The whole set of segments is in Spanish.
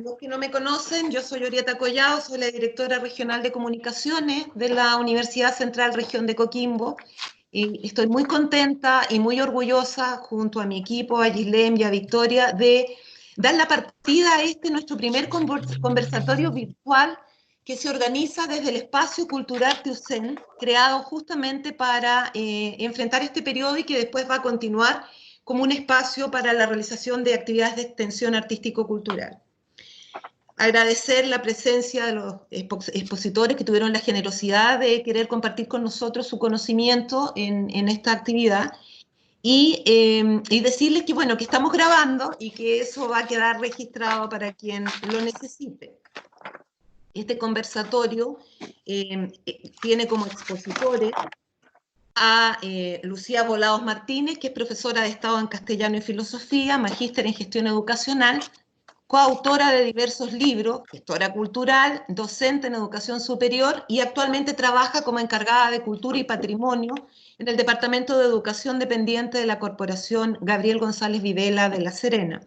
los que no me conocen, yo soy Orieta Collado, soy la directora regional de comunicaciones de la Universidad Central Región de Coquimbo. Y estoy muy contenta y muy orgullosa, junto a mi equipo, a Gislem y a Victoria, de dar la partida a nuestro primer conversatorio virtual que se organiza desde el Espacio Cultural Teusen, creado justamente para enfrentar este periodo y que después va a continuar como un espacio para la realización de actividades de extensión artístico-cultural. Agradecer la presencia de los expositores que tuvieron la generosidad de querer compartir con nosotros su conocimiento en esta actividad y decirles que, bueno, que estamos grabando y que eso va a quedar registrado para quien lo necesite. Este conversatorio tiene como expositores a Lucía Volados Martínez, que es profesora de Estado en Castellano y Filosofía, magíster en Gestión Educacional, coautora de diversos libros, gestora cultural, docente en educación superior y actualmente trabaja como encargada de Cultura y Patrimonio en el Departamento de Educación dependiente de la Corporación Gabriel González Videla de La Serena.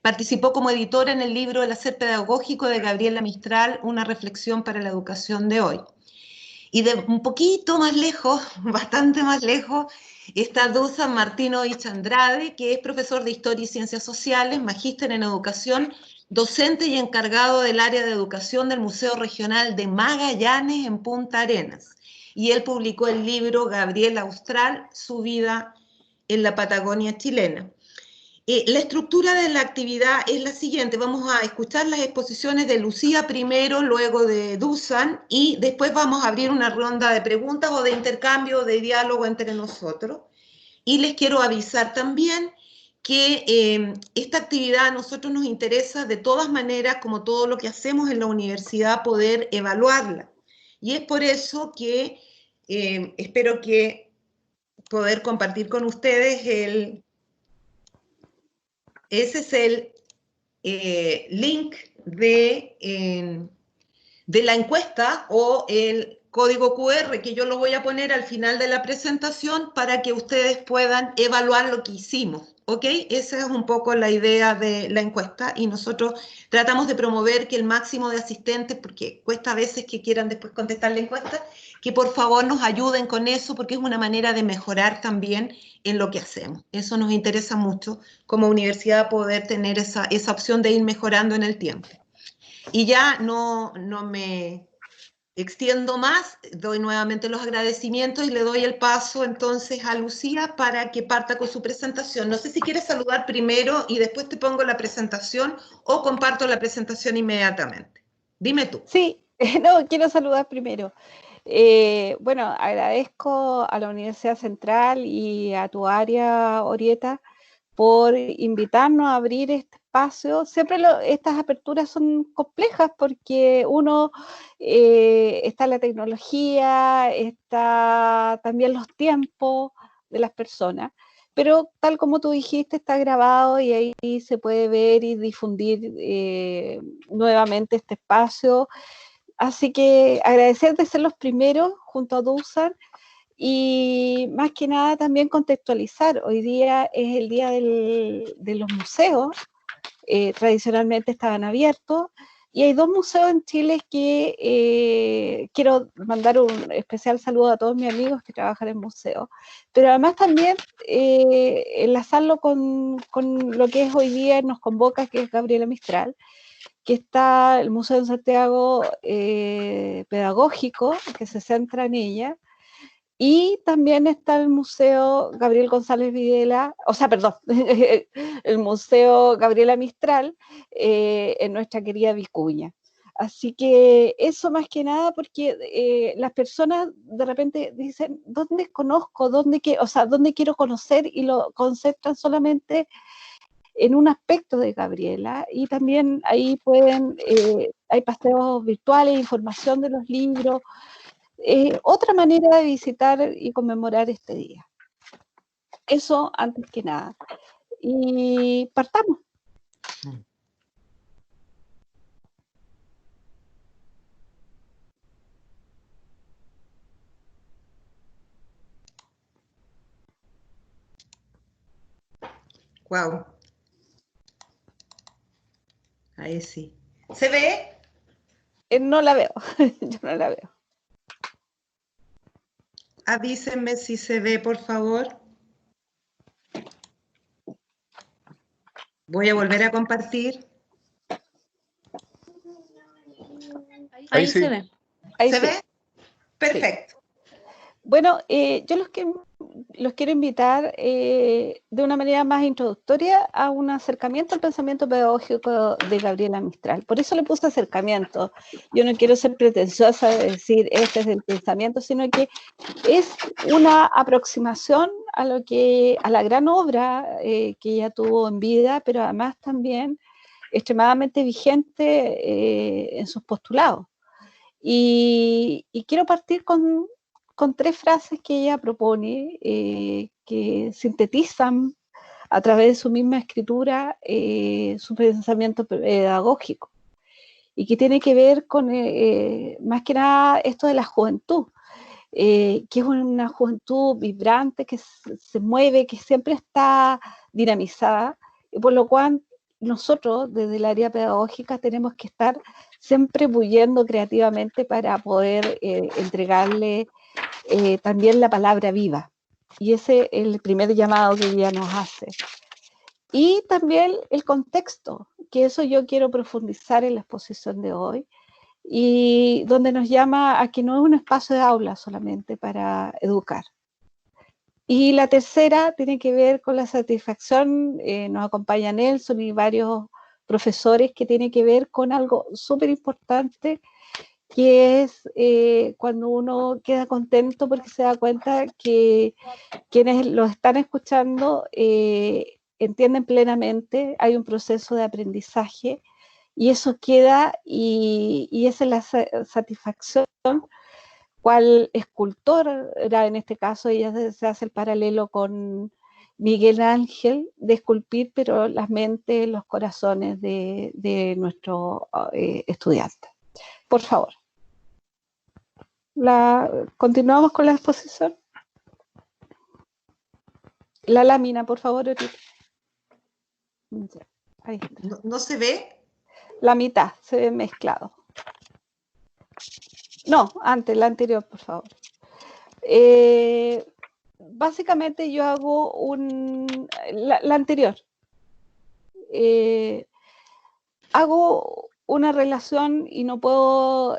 Participó como editora en el libro El hacer pedagógico de Gabriela Mistral, una reflexión para la educación de hoy. Y de un poquito más lejos, bastante más lejos, está Dusan Martinovich Andrade, que es profesor de Historia y Ciencias Sociales, magíster en Educación, docente y encargado del área de educación del Museo Regional de Magallanes en Punta Arenas. Y él publicó el libro Gabriel Austral, su vida en la Patagonia chilena. La estructura de la actividad es la siguiente: vamos a escuchar las exposiciones de Lucía primero, luego de Dusan, y después vamos a abrir una ronda de preguntas o de intercambio, de diálogo entre nosotros. Y les quiero avisar también que esta actividad a nosotros nos interesa de todas maneras, como todo lo que hacemos en la universidad, poder evaluarla. Y es por eso que espero que poder compartir con ustedes ese es el link de la encuesta o el código QR que yo lo voy a poner al final de la presentación para que ustedes puedan evaluar lo que hicimos, ¿ok? Esa es un poco la idea de la encuesta y nosotros tratamos de promover que el máximo de asistentes, porque cuesta a veces que quieran después contestar la encuesta, que por favor nos ayuden con eso porque es una manera de mejorar también en lo que hacemos. Eso nos interesa mucho como universidad, poder tener esa opción de ir mejorando en el tiempo. Y ya no me extiendo más, doy nuevamente los agradecimientos y le doy el paso entonces a Lucía para que parta con su presentación. No sé si quieres saludar primero y después te pongo la presentación o comparto la presentación inmediatamente. Dime tú. Sí, no, quiero saludar primero. Bueno, agradezco a la Universidad Central y a tu área, Orieta, por invitarnos a abrir este espacio. Siempre estas aperturas son complejas porque está la tecnología, está también los tiempos de las personas, pero tal como tú dijiste, está grabado y ahí se puede ver y difundir nuevamente este espacio. Así que agradecer de ser los primeros junto a Dusan y más que nada también contextualizar. Hoy día es el día de los museos, tradicionalmente estaban abiertos y hay 2 museos en Chile que quiero mandar un especial saludo a todos mis amigos que trabajan en museos, pero además también enlazarlo con lo que es hoy día nos convoca, que es Gabriela Mistral, que está el Museo de Santiago Pedagógico, que se centra en ella, y también está el Museo Gabriel González Videla, o sea, perdón, el Museo Gabriela Mistral en nuestra querida Vicuña. Así que eso más que nada porque las personas de repente dicen, ¿dónde conozco? ¿Dónde quiero conocer? Y lo concentran solamente en un aspecto de Gabriela, y también ahí hay paseos virtuales, información de los libros, otra manera de visitar y conmemorar este día. Eso antes que nada. Y partamos. Wow. Ahí sí. ¿Se ve? No la veo, yo no la veo. Avísenme si se ve, por favor. Voy a volver a compartir. Ahí Sí. se ve. Ahí ¿Se sí. ve? Perfecto. Bueno, yo los quiero invitar de una manera más introductoria a un acercamiento al pensamiento pedagógico de Gabriela Mistral. Por eso le puse acercamiento. Yo no quiero ser pretenciosa de decir este es el pensamiento, sino que es una aproximación a la gran obra que ella tuvo en vida, pero además también extremadamente vigente en sus postulados. Y quiero partir con 3 frases que ella propone, que sintetizan a través de su misma escritura su pensamiento pedagógico, y que tiene que ver con, más que nada, esto de la juventud, que es una juventud vibrante, que se mueve, que siempre está dinamizada, y por lo cual nosotros desde el área pedagógica tenemos que estar siempre bulliendo creativamente para poder entregarle también la palabra viva. Y ese es el primer llamado que ella nos hace. Y también el contexto, que eso yo quiero profundizar en la exposición de hoy, y donde nos llama a que no es un espacio de aula solamente para educar. Y la tercera tiene que ver con la satisfacción, nos acompaña Nelson y varios profesores, que tiene que ver con algo súper importante, que es cuando uno queda contento porque se da cuenta que quienes lo están escuchando entienden plenamente, hay un proceso de aprendizaje, y eso queda, y esa es la satisfacción. Cual escultor era, en este caso, ella se hace el paralelo con Miguel Ángel, de esculpir, pero las mentes, los corazones de nuestros estudiantes. Por favor. Continuamos con la exposición. La lámina, por favor, Orita. Ahí está. ¿No se ve? La mitad se ve mezclado. No, antes, la anterior, por favor. Básicamente yo hago la anterior. Hago una relación y no puedo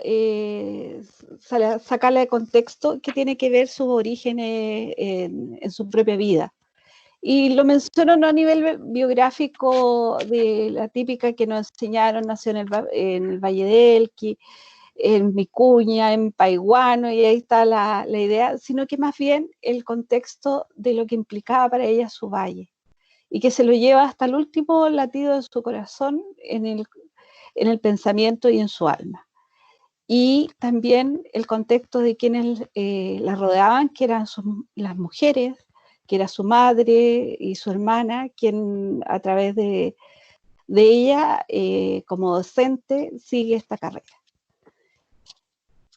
sacarla de contexto, que tiene que ver sus orígenes en su propia vida. Y lo menciono no a nivel biográfico de la típica que nos enseñaron, nació en el Valle del Elqui, en Vicuña, en Paiguano, y ahí está la idea, sino que más bien el contexto de lo que implicaba para ella su valle, y que se lo lleva hasta el último latido de su corazón en el pensamiento y en su alma. Y también el contexto de quienes la rodeaban, que eran las mujeres, que era su madre y su hermana, quien a través de ella, como docente, sigue esta carrera.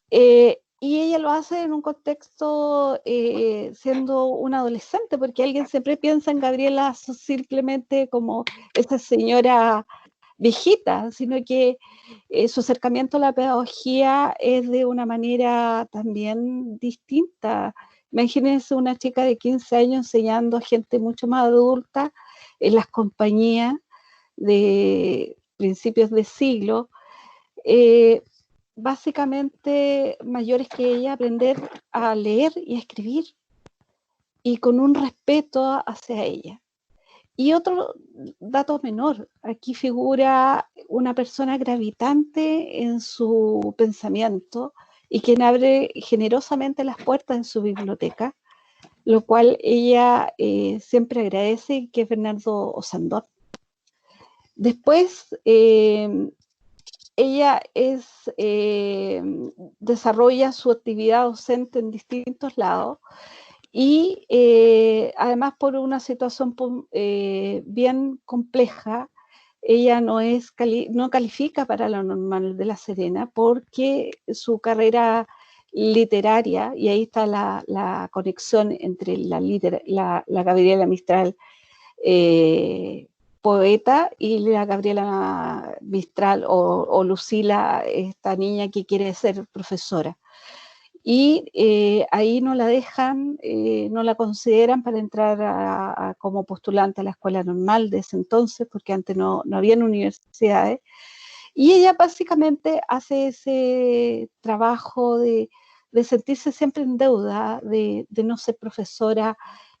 Y ella lo hace en un contexto siendo una adolescente, porque alguien siempre piensa en Gabriela simplemente como esa señora viejita, sino que su acercamiento a la pedagogía es de una manera también distinta. Imagínense una chica de 15 años enseñando a gente mucho más adulta en las compañías de principios de siglo, básicamente mayores que ella, aprender a leer y a escribir, y con un respeto hacia ella. Y otro dato menor, aquí figura una persona gravitante en su pensamiento y quien abre generosamente las puertas de su biblioteca, lo cual ella siempre agradece, que es Bernardo Osandón. Después, ella desarrolla su actividad docente en distintos lados, y además por una situación bien compleja, ella no califica para la Normal de La Serena, porque su carrera literaria, y ahí está la conexión entre la Gabriela Mistral poeta, y la Gabriela Mistral o Lucila, esta niña que quiere ser profesora. Y ahí no la dejan, no la consideran para entrar como postulante a la escuela normal de ese entonces, porque antes no habían universidades. Y ella básicamente hace ese trabajo de sentirse siempre en deuda, de no ser profesora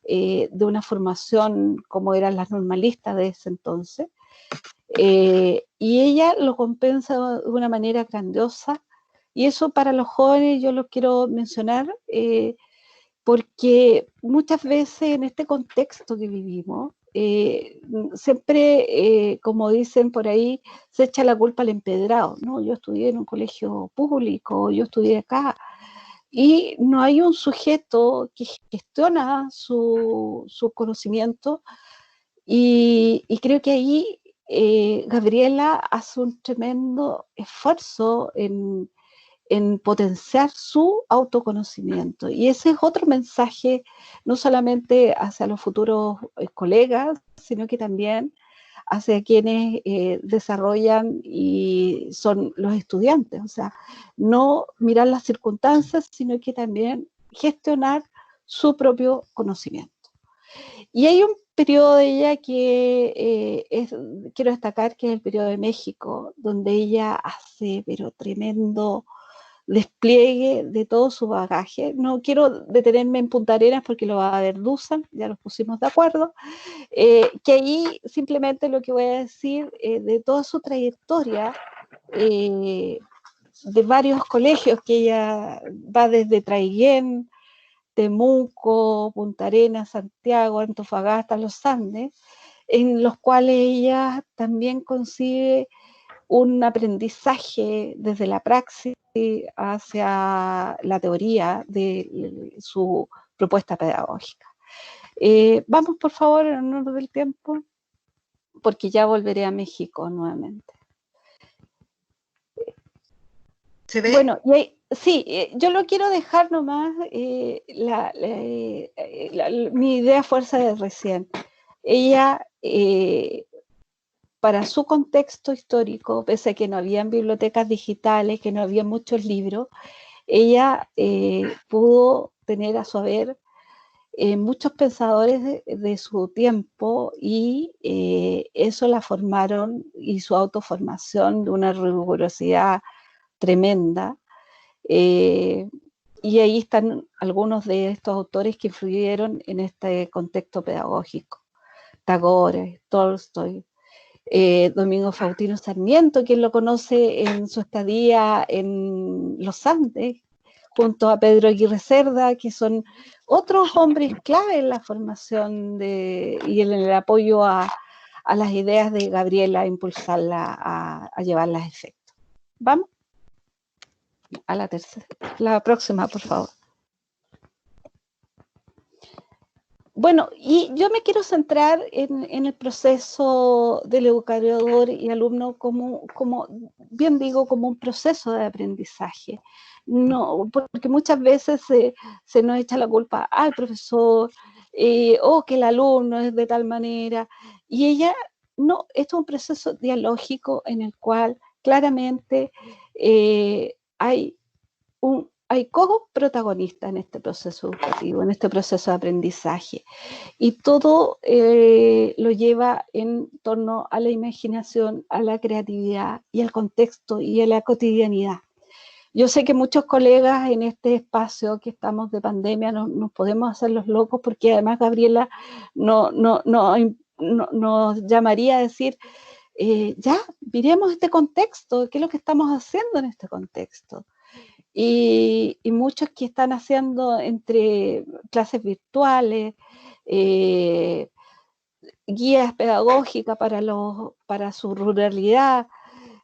de una formación como eran las normalistas de ese entonces. Y ella lo compensa de una manera grandiosa, y eso para los jóvenes yo lo quiero mencionar, porque muchas veces en este contexto que vivimos, siempre, como dicen por ahí, se echa la culpa al empedrado, ¿no? Yo estudié en un colegio público, yo estudié acá, y no hay un sujeto que gestiona su conocimiento, y creo que ahí Gabriela hace un tremendo esfuerzo en potenciar su autoconocimiento. Y ese es otro mensaje, no solamente hacia los futuros colegas, sino que también hacia quienes desarrollan y son los estudiantes. O sea, no mirar las circunstancias, sino que también gestionar su propio conocimiento. Y hay un periodo de ella que quiero destacar, que es el periodo de México, donde ella hace, pero tremendo despliegue de todo su bagaje. No quiero detenerme en Punta Arenas porque lo va a ver Dusan, ya nos pusimos de acuerdo, que ahí simplemente lo que voy a decir de toda su trayectoria, de varios colegios que ella va desde Traiguén, Temuco, Punta Arenas, Santiago, Antofagasta, Los Andes, en los cuales ella también consigue un aprendizaje desde la praxis hacia la teoría de su propuesta pedagógica. Vamos, por favor, en honor del tiempo, porque ya volveré a México nuevamente. ¿Se ve? Bueno, sí, yo lo quiero dejar nomás, mi idea fuerza de recién. Ella, para su contexto histórico, pese a que no habían bibliotecas digitales, que no había muchos libros, ella pudo tener a su haber muchos pensadores de su tiempo, y eso la formaron, y su autoformación de una rigurosidad tremenda. Y ahí están algunos de estos autores que influyeron en este contexto pedagógico. Tagore, Tolstoy, Domingo Faustino Sarmiento, quien lo conoce en su estadía en los Andes, junto a Pedro Aguirre Cerda, que son otros hombres clave en la formación y en el apoyo a las ideas de Gabriela, a impulsarla a llevarlas a efecto. Vamos a la próxima, por favor. Bueno, y yo me quiero centrar en el proceso del educador y alumno como bien digo, como un proceso de aprendizaje. No, porque muchas veces se nos echa la culpa al profesor, o que el alumno es de tal manera, y ella no, esto es un proceso dialógico en el cual claramente hay co-protagonistas en este proceso educativo, en este proceso de aprendizaje, y todo lo lleva en torno a la imaginación, a la creatividad y al contexto y a la cotidianidad. Yo sé que muchos colegas en este espacio que estamos de pandemia nos podemos hacer los locos, porque además Gabriela nos llamaría a decir, ya, miremos este contexto, qué es lo que estamos haciendo en este contexto. Y muchos que están haciendo entre clases virtuales, guías pedagógicas para su ruralidad,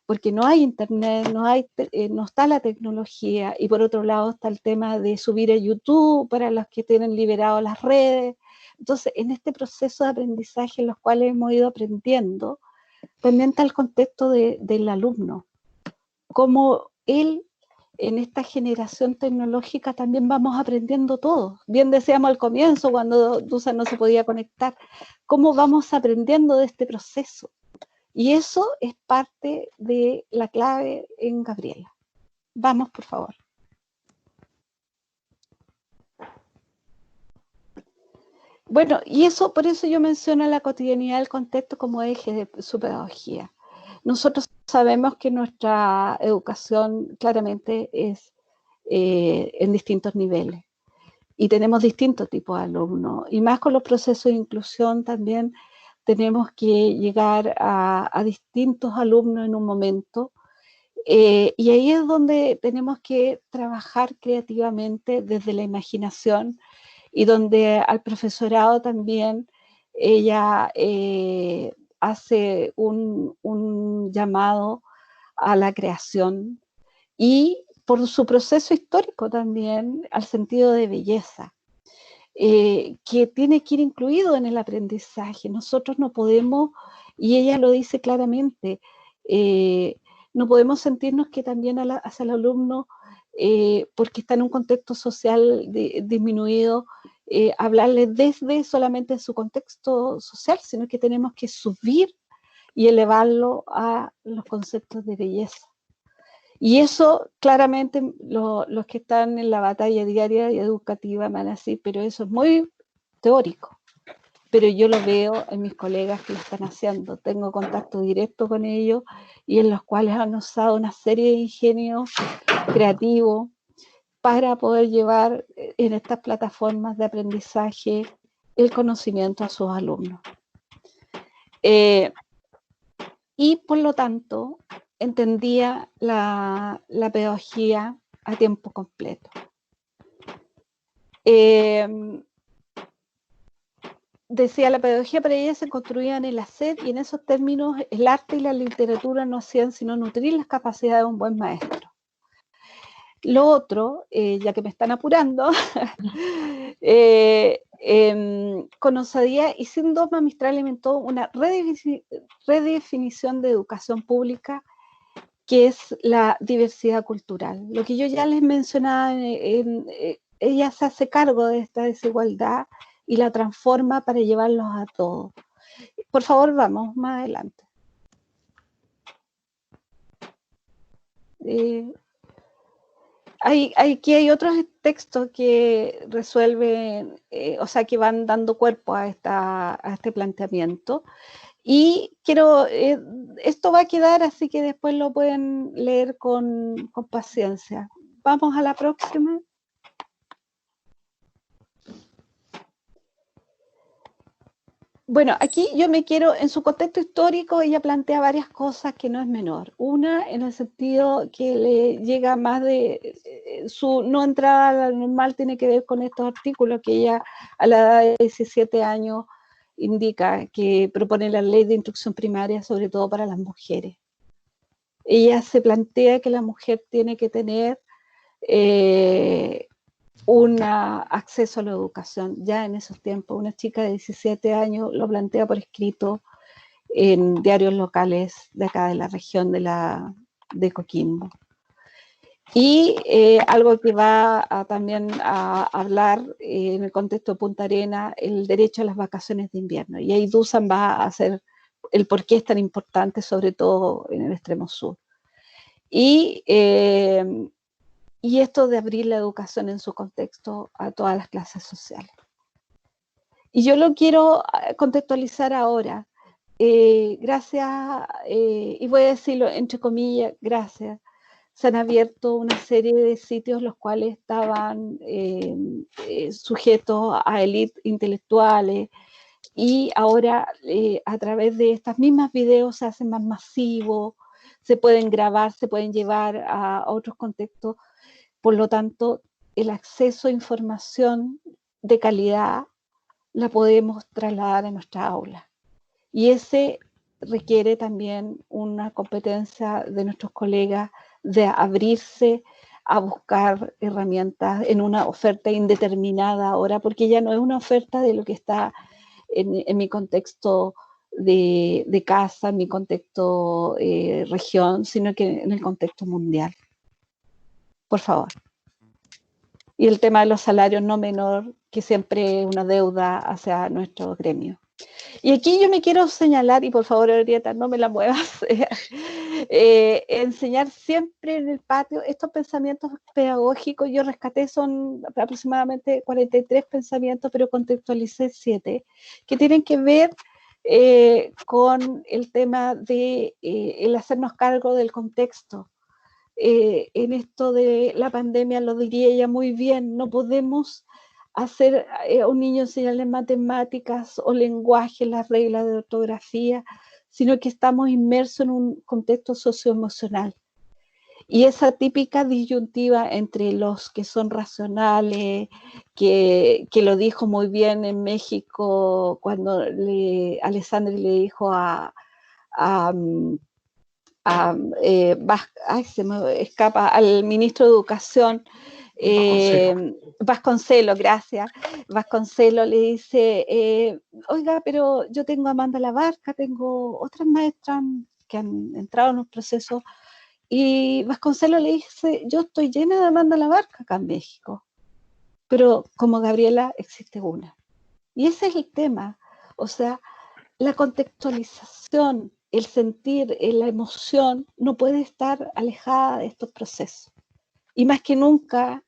porque no hay internet, no está la tecnología, y por otro lado está el tema de subir a YouTube para los que tienen liberado las redes. Entonces, en este proceso de aprendizaje en los cuales hemos ido aprendiendo, también está el contexto del alumno, cómo él en esta generación tecnológica también vamos aprendiendo todo. Bien decíamos al comienzo, cuando Dusan no se podía conectar, cómo vamos aprendiendo de este proceso. Y eso es parte de la clave en Gabriela. Vamos, por favor. Bueno, y eso, por eso yo menciono la cotidianidad del contexto como eje de su pedagogía. Nosotros sabemos que nuestra educación claramente es en distintos niveles y tenemos distintos tipos de alumnos, y más con los procesos de inclusión también tenemos que llegar a distintos alumnos en un momento, y ahí es donde tenemos que trabajar creativamente desde la imaginación, y donde al profesorado también ella hace un llamado a la creación, y por su proceso histórico también al sentido de belleza, que tiene que ir incluido en el aprendizaje. Nosotros no podemos, y ella lo dice claramente, no podemos sentirnos que también hacia el alumno, porque está en un contexto social disminuido, hablarle desde solamente su contexto social, sino que tenemos que subir y elevarlo a los conceptos de belleza. Y eso claramente los que están en la batalla diaria y educativa van a decir, pero eso es muy teórico. Pero yo lo veo en mis colegas que lo están haciendo. Tengo contacto directo con ellos y en los cuales han usado una serie de ingenios creativos para poder llevar en estas plataformas de aprendizaje el conocimiento a sus alumnos. Y por lo tanto, entendía la pedagogía a tiempo completo. Decía, la pedagogía para ella se construía en el hacer, y en esos términos el arte y la literatura no hacían sino nutrir las capacidades de un buen maestro. Lo otro, ya que me están apurando, con osadía y sin dogma Mistral inventó una redefinición de educación pública, que es la diversidad cultural. Lo que yo ya les mencionaba, ella se hace cargo de esta desigualdad y la transforma para llevarlos a todos. Por favor, vamos más adelante. Aquí hay otros textos que resuelven, o sea, que van dando cuerpo a este planteamiento. Y quiero, esto va a quedar, así que después lo pueden leer con paciencia. Vamos a la próxima. Bueno, aquí yo me quiero, en su contexto histórico, ella plantea varias cosas que no es menor. Una, en el sentido que le llega más de su no entrada a la normal, tiene que ver con estos artículos que ella a la edad de 17 años indica, que propone la ley de instrucción primaria, sobre todo para las mujeres. Ella se plantea que la mujer tiene que tener un acceso a la educación. Ya en esos tiempos, una chica de 17 años lo plantea por escrito en diarios locales de acá de la región de Coquimbo. Y algo que va también a hablar en el contexto de Punta Arenas, el derecho a las vacaciones de invierno. Y ahí Dusan va a hacer el por qué es tan importante, sobre todo en el extremo sur. Y esto de abrir la educación en su contexto a todas las clases sociales. Y yo lo quiero contextualizar ahora. Gracias, y voy a decirlo entre comillas, gracias, se han abierto una serie de sitios los cuales estaban sujetos a élites intelectuales, y ahora a través de estas mismas videos se hacen más masivos, se pueden grabar, se pueden llevar a otros contextos. Por lo tanto, el acceso a información de calidad la podemos trasladar a nuestra aula. Y ese requiere también una competencia de nuestros colegas de abrirse a buscar herramientas en una oferta indeterminada ahora, porque ya no es una oferta de lo que está en mi contexto de casa, en mi contexto región, sino que en el contexto mundial. por favor. Y el tema de los salarios no menor, que siempre es una deuda hacia nuestro gremio. Y aquí yo me quiero señalar, y por favor, Henrietta, no me la muevas, enseñar siempre en el patio estos pensamientos pedagógicos. Yo rescaté, son aproximadamente 43 pensamientos, pero contextualicé 7, que tienen que ver con el tema de el hacernos cargo del contexto. En esto de la pandemia, lo diría ella muy bien, no podemos hacer a un niño enseñarle matemáticas o lenguaje, las reglas de ortografía, sino que estamos inmersos en un contexto socioemocional. Y esa típica disyuntiva entre los que son racionales, que lo dijo muy bien en México cuando Alessandri le dijo se me escapa, al ministro de Educación, Vasconcelos, gracias. Vasconcelos le dice, oiga, pero yo tengo a Amanda Labarca, tengo otras maestras que han entrado en un proceso, y Vasconcelos le dice, yo estoy llena de Amanda Labarca acá en México, pero como Gabriela existe una. Y ese es el tema, o sea, la contextualización, el sentir, la emoción, no puede estar alejada de estos procesos. Y más que nunca,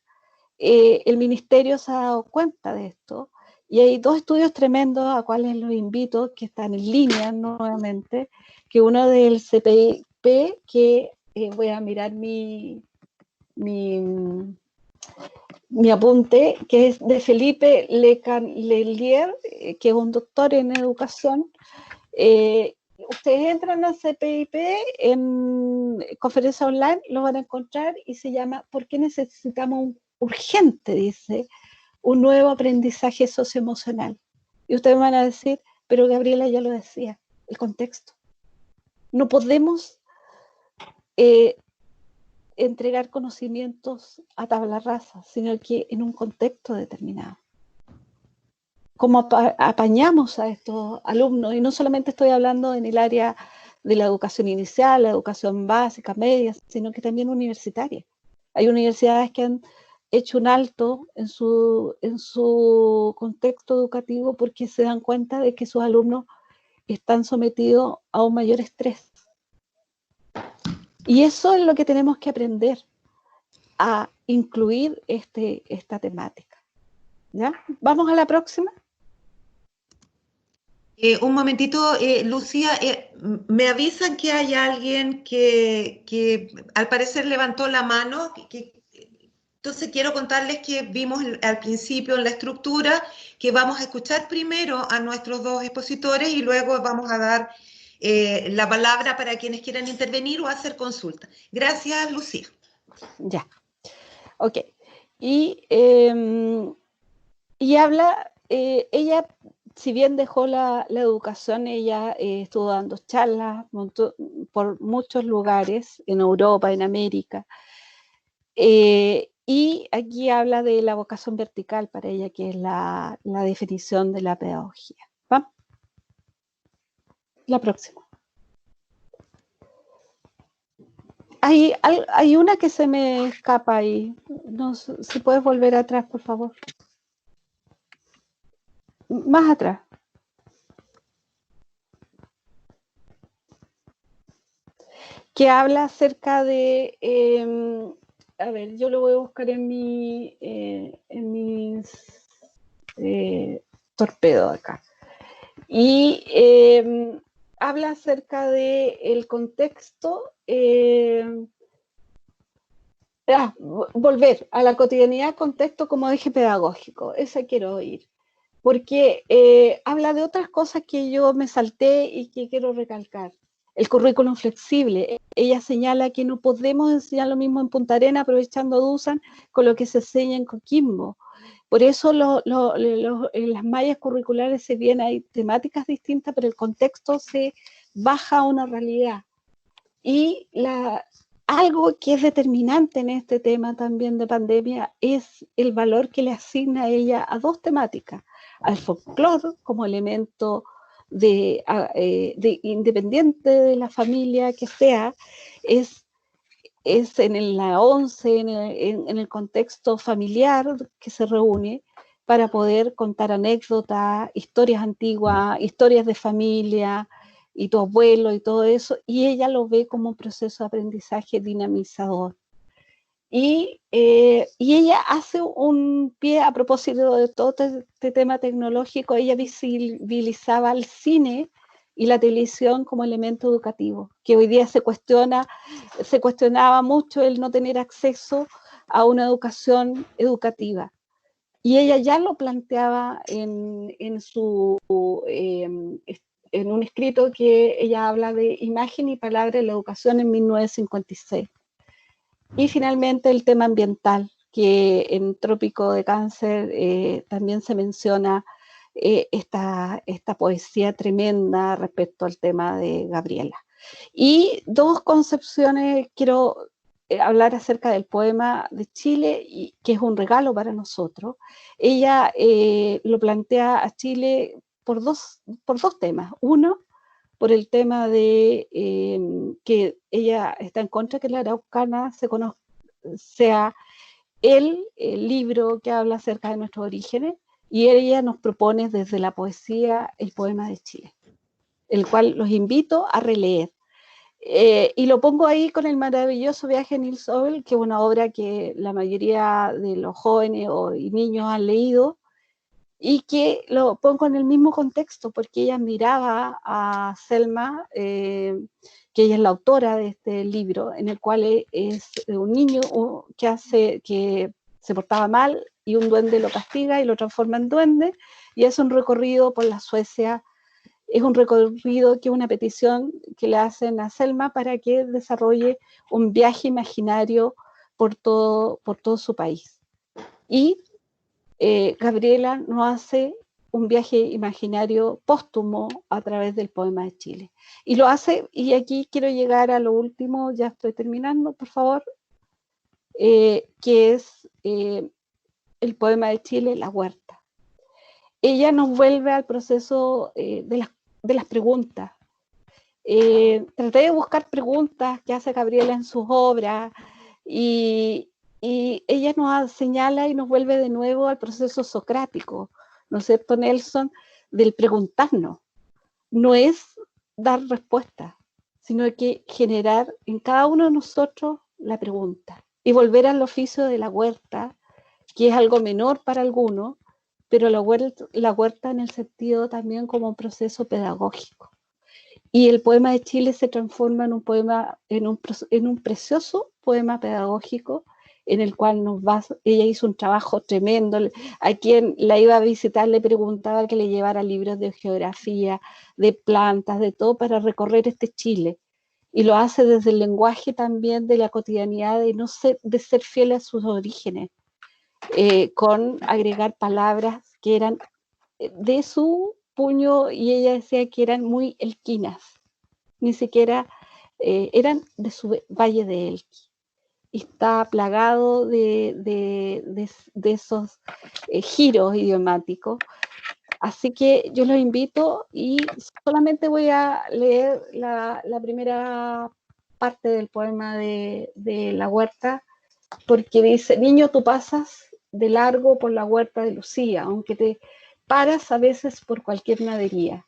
el ministerio se ha dado cuenta de esto, y hay 2 estudios tremendos a cuales los invito, que están en línea nuevamente, que uno del CPIP, que voy a mirar mi apunte, que es de Felipe Lecalier, que es un doctor en educación. Ustedes entran a CPIP en conferencia online, lo van a encontrar, y se llama ¿Por qué necesitamos urgente, dice, un nuevo aprendizaje socioemocional? Y ustedes van a decir, pero Gabriela ya lo decía, el contexto. No podemos entregar conocimientos a tabla rasa, sino que en un contexto determinado. Cómo apañamos a estos alumnos, y no solamente estoy hablando en el área de la educación inicial, la educación básica, media, sino que también universitaria. Hay universidades que han hecho un alto en su contexto educativo porque se dan cuenta de que sus alumnos están sometidos a un mayor estrés. Y eso es lo que tenemos que aprender, a incluir esta temática. ¿Ya? ¿Vamos a la próxima? Un momentito, Lucía, me avisan que hay alguien que al parecer levantó la mano. Entonces quiero contarles que vimos al principio en la estructura que vamos a escuchar primero a nuestros 2 expositores y luego vamos a dar la palabra para quienes quieran intervenir o hacer consulta. Gracias, Lucía. Ya, ok. Y habla, ella, si bien dejó la educación, ella estuvo dando charlas por muchos lugares, en Europa, en América, y aquí habla de la vocación vertical para ella, que es la definición de la pedagogía. ¿Va? La próxima. Hay una que se me escapa ahí. No sé, si puedes volver atrás, por favor. Más atrás. Que habla acerca de, a ver, yo lo voy a buscar en mis torpedos acá. Y habla acerca del contexto, volver a la cotidianidad, contexto como eje pedagógico. Esa quiero oír. Porque habla de otras cosas que yo me salté y que quiero recalcar. El currículum flexible. Ella señala que no podemos enseñar lo mismo en Punta Arenas, aprovechando Dusan, con lo que se enseña en Coquimbo. Por eso en las mallas curriculares, si bien hay temáticas distintas, pero el contexto se baja a una realidad. Y algo que es determinante en este tema también de pandemia es el valor que le asigna a ella a 2 temáticas. Al folclore como elemento de independiente de la familia que sea, es es en la 11, en el contexto familiar que se reúne para poder contar anécdotas, historias antiguas, historias de familia y tu abuelo y todo eso, y ella lo ve como un proceso de aprendizaje dinamizador. Y ella hace un pie a propósito de todo este tema tecnológico. Ella visibilizaba el cine y la televisión como elemento educativo, que hoy día se cuestionaba mucho el no tener acceso a una educación educativa. Y ella ya lo planteaba en un escrito que ella habla de imagen y palabra en la educación en 1956. Y finalmente el tema ambiental, que en Trópico de Cáncer también se menciona esta poesía tremenda respecto al tema de Gabriela. Y dos concepciones, quiero hablar acerca del poema de Chile, que es un regalo para nosotros. Ella lo plantea a Chile por dos temas. Uno, por el tema de que ella está en contra que la Araucana sea el libro que habla acerca de nuestros orígenes, y ella nos propone desde la poesía el poema de Chile, el cual los invito a releer. Y lo pongo ahí con el maravilloso Viaje de Nils Obel, que es una obra que la mayoría de los jóvenes y niños han leído, y que lo pongo en el mismo contexto, porque ella admiraba a Selma, que ella es la autora de este libro, en el cual es un niño que se portaba mal y un duende lo castiga y lo transforma en duende, y es un recorrido por la Suecia. Es un recorrido que es una petición que le hacen a Selma para que desarrolle un viaje imaginario por todo su país. Y Gabriela nos hace un viaje imaginario póstumo a través del poema de Chile. Y lo hace, y aquí quiero llegar a lo último, ya estoy terminando, por favor, que es el poema de Chile, La Huerta. Ella nos vuelve al proceso de las preguntas. Traté de buscar preguntas que hace Gabriela en sus obras, y ella nos señala y nos vuelve de nuevo al proceso socrático, ¿no es cierto, Nelson? Del preguntarnos. No es dar respuestas, sino que generar en cada uno de nosotros la pregunta y volver al oficio de la huerta, que es algo menor para algunos, pero la huerta en el sentido también como un proceso pedagógico. Y el poema de Chile se transforma en un poema, en un precioso poema pedagógico, en el cual ella hizo un trabajo tremendo. A quien la iba a visitar le preguntaba que le llevara libros de geografía, de plantas, de todo, para recorrer este Chile. Y lo hace desde el lenguaje también de la cotidianidad, de ser fiel a sus orígenes, con agregar palabras que eran de su puño, y ella decía que eran muy elquinas, ni siquiera eran de su valle de Elqui. Y está plagado de esos giros idiomáticos. Así que yo los invito, y solamente voy a leer la primera parte del poema de La Huerta, porque dice: niño, tú pasas de largo por la huerta de Lucía, aunque te paras a veces por cualquier nadería.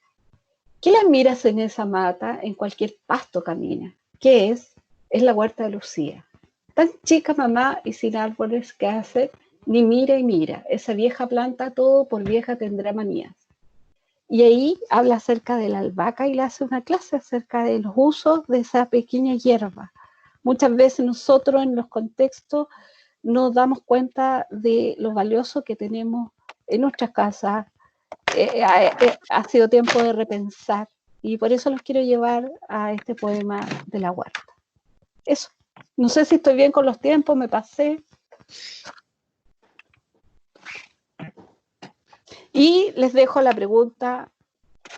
¿Qué la miras en esa mata? En cualquier pasto camina. ¿Qué es? Es la huerta de Lucía. Tan chica, mamá, y sin árboles que hace, ni mira y mira. Esa vieja planta todo por vieja tendrá manías. Y ahí habla acerca de la albahaca y le hace una clase acerca de los usos de esa pequeña hierba. Muchas veces nosotros en los contextos nos damos cuenta de lo valioso que tenemos en nuestras casas. Ha sido tiempo de repensar, y por eso los quiero llevar a este poema de La Huerta. Eso. No sé si estoy bien con los tiempos, me pasé. Y les dejo la pregunta,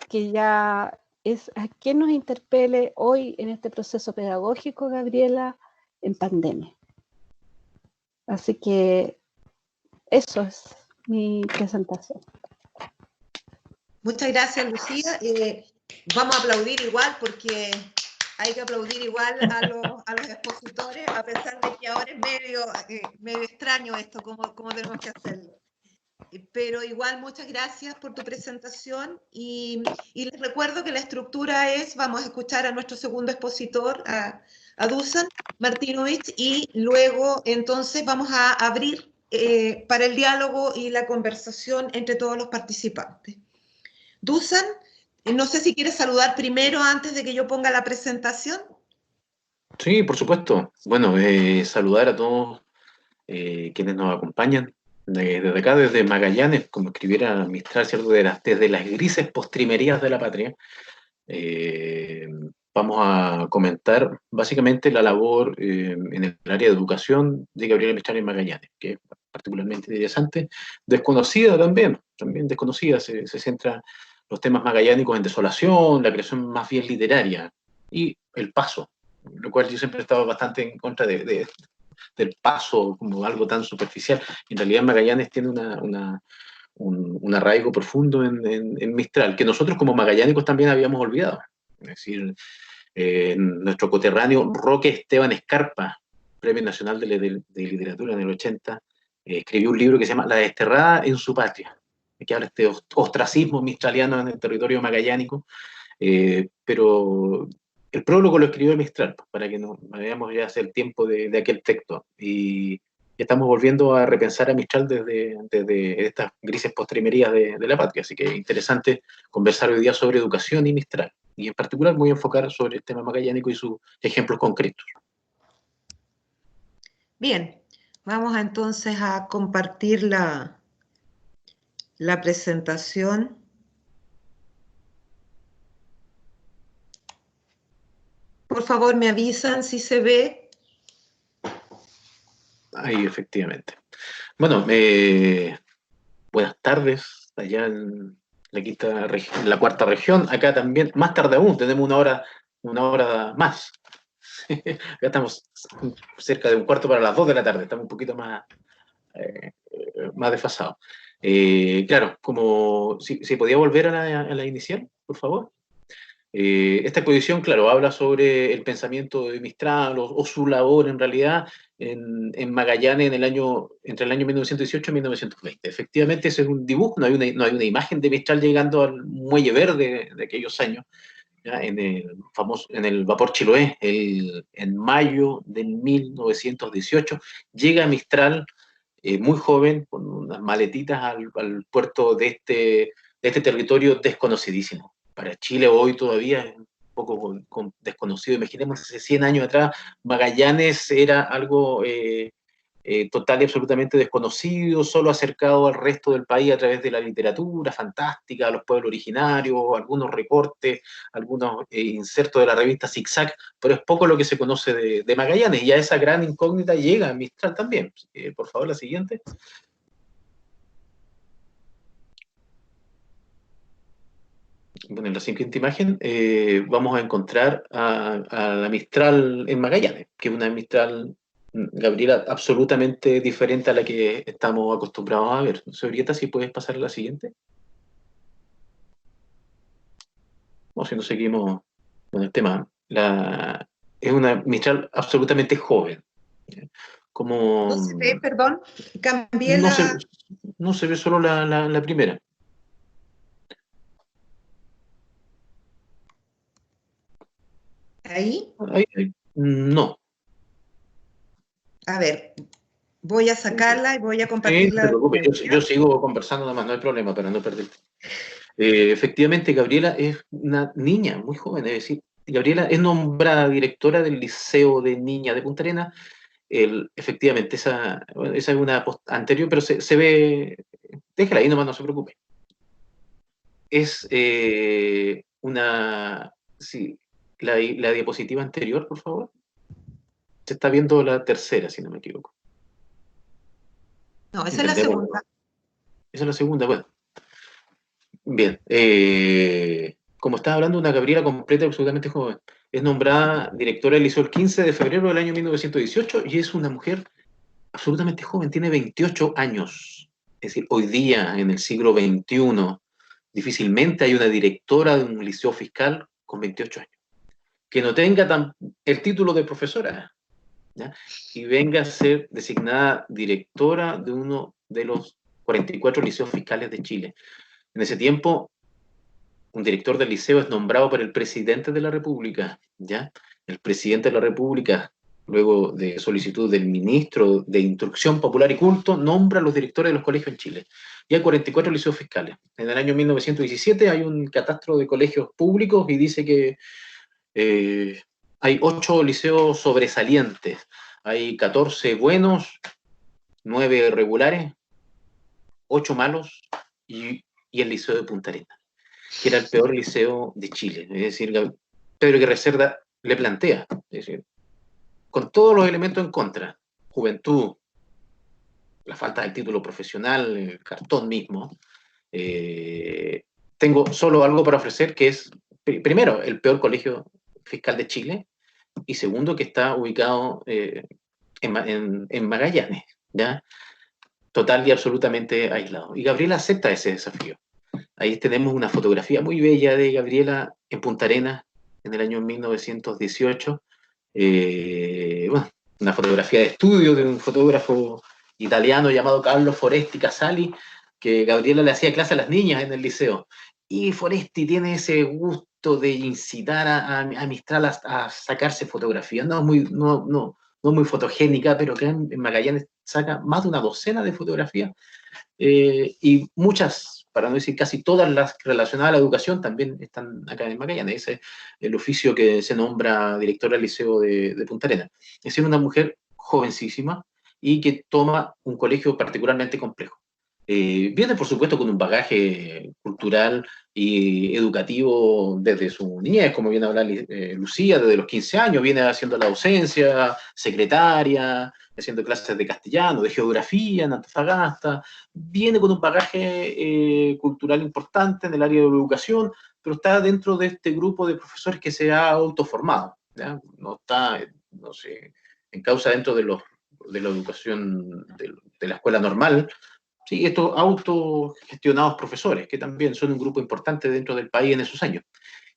que ya es: ¿a quién nos interpele hoy en este proceso pedagógico, Gabriela, en pandemia? Así que eso es mi presentación. Muchas gracias, Lucía. Vamos a aplaudir igual, porque hay que aplaudir igual a los expositores, a pesar de que ahora es medio extraño esto, cómo tenemos que hacerlo. Pero igual, muchas gracias por tu presentación y les recuerdo que la estructura es, vamos a escuchar a nuestro segundo expositor, a Dusan Martinovich, y luego entonces vamos a abrir para el diálogo y la conversación entre todos los participantes. Dusan, no sé si quieres saludar primero antes de que yo ponga la presentación. Sí, por supuesto. Bueno, saludar a todos quienes nos acompañan desde acá, desde Magallanes, como escribiera Mistral, ¿cierto? Desde las grises postrimerías de la patria. Vamos a comentar básicamente la labor en el área de educación de Gabriela Mistral en Magallanes, que es particularmente interesante, desconocida también desconocida, se centra los temas magallánicos en desolación, la creación más bien literaria y el paso, lo cual yo siempre he estado bastante en contra del paso como algo tan superficial. En realidad Magallanes tiene un arraigo profundo en Mistral, que nosotros como magallánicos también habíamos olvidado. Es decir, nuestro coterráneo Roque Esteban Escarpa, Premio Nacional de Literatura en el 80, escribió un libro que se llama La desterrada en su patria, que habla de este ostracismo mistraliano en el territorio magallánico, pero el prólogo lo escribió Mistral, para que no veamos ya hace el tiempo de aquel texto, y estamos volviendo a repensar a Mistral desde estas grises postrimerías de la patria, así que es interesante conversar hoy día sobre educación y Mistral, y en particular voy a enfocar sobre el tema magallánico y sus ejemplos concretos. Bien, vamos entonces a compartir la presentación. Por favor, me avisan si se ve. Ahí, efectivamente. Bueno, buenas tardes allá en la cuarta región. Acá también, más tarde aún, tenemos una hora más. Acá estamos cerca de un cuarto para las 2 de la tarde, estamos un poquito más desfasados. Claro, como si podía volver a la inicial, por favor. Esta exposición, claro, habla sobre el pensamiento de Mistral o su labor en realidad en Magallanes entre el año 1918 y 1920. Efectivamente, ese es un dibujo, no hay una imagen de Mistral llegando al Muelle Verde de aquellos años, ¿ya? En el vapor Chiloé, en mayo de 1918, llega Mistral muy joven, con unas maletitas al puerto de este territorio desconocidísimo. Para Chile hoy todavía es un poco desconocido. Imaginemos, hace 100 años atrás, Magallanes era algo total y absolutamente desconocido, solo acercado al resto del país a través de la literatura fantástica, los pueblos originarios, algunos recortes, algunos insertos de la revista Zigzag, pero es poco lo que se conoce de Magallanes, y a esa gran incógnita llega Mistral también. Por favor, la siguiente. Bueno, en la siguiente imagen vamos a encontrar a la Mistral en Magallanes, que es una Mistral, Gabriela, absolutamente diferente a la que estamos acostumbrados a ver. Orieta, si puedes pasar a la siguiente. O si no, seguimos con el tema. Es una Mistral absolutamente joven. Como, No se ve, perdón, cambié no se ve solo la primera. ¿Ahí? Ahí, no. A ver, voy a sacarla y voy a compartirla. No te preocupes, yo sigo conversando nada más, no hay problema para no perder. Efectivamente, Gabriela es una niña muy joven, es decir, Gabriela es nombrada directora del Liceo de Niñas de Punta Arenas. Efectivamente, esa es una anterior, pero se ve, déjala ahí nomás, no se preocupe. Es sí, la diapositiva anterior, por favor. Se está viendo la tercera, si no me equivoco. No, esa es la segunda. Esa es la segunda, bueno. Bien. Como estaba hablando, una Gabriela completa y absolutamente joven. Es nombrada directora del Liceo el 15 de febrero del año 1918 y es una mujer absolutamente joven, tiene 28 años. Es decir, hoy día, en el siglo XXI, difícilmente hay una directora de un liceo fiscal con 28 años. que no tenga el título de profesora, ¿ya? Y venga a ser designada directora de uno de los 44 liceos fiscales de Chile. En ese tiempo, un director del liceo es nombrado por el presidente de la República, ¿ya? El presidente de la República, luego de solicitud del ministro de Instrucción Popular y Culto, nombra a los directores de los colegios en Chile. Y hay 44 liceos fiscales. En el año 1917 hay un catastro de colegios públicos y dice que hay 8 liceos sobresalientes, hay 14 buenos, 9 regulares, 8 malos y el liceo de Punta Arenas, que era el peor liceo de Chile. Es decir, Pedro Aguirre Cerda le plantea, es decir, con todos los elementos en contra, juventud, la falta del título profesional, el cartón mismo, tengo solo algo para ofrecer, que es, primero, el peor colegio fiscal de Chile, y segundo, que está ubicado en Magallanes, ¿ya? Total y absolutamente aislado. Y Gabriela acepta ese desafío. Ahí tenemos una fotografía muy bella de Gabriela en Punta Arenas en el año 1918. Bueno, una fotografía de estudio de un fotógrafo italiano llamado Carlo Foresti Casali, que Gabriela le hacía clase a las niñas en el liceo. Y Foresti tiene ese gusto de incitar a Mistral a sacarse fotografías. No muy fotogénica, pero que en Magallanes saca más de una docena de fotografías, y muchas, para no decir casi todas las relacionadas a la educación, también están acá en Magallanes. Ese es el oficio que se nombra directora del Liceo de Punta Arenas. Es decir, una mujer jovencísima y que toma un colegio particularmente complejo. Viene, por supuesto, con un bagaje cultural y educativo desde su niñez, como viene a hablar Lucía, desde los 15 años, viene haciendo la docencia, secretaria, haciendo clases de castellano, de geografía en Antofagasta, viene con un bagaje cultural importante en el área de la educación, pero está dentro de este grupo de profesores que se ha autoformado, ¿ya? No está, no sé, en causa dentro de la educación de la escuela normal. Sí, estos autogestionados profesores, que también son un grupo importante dentro del país en esos años.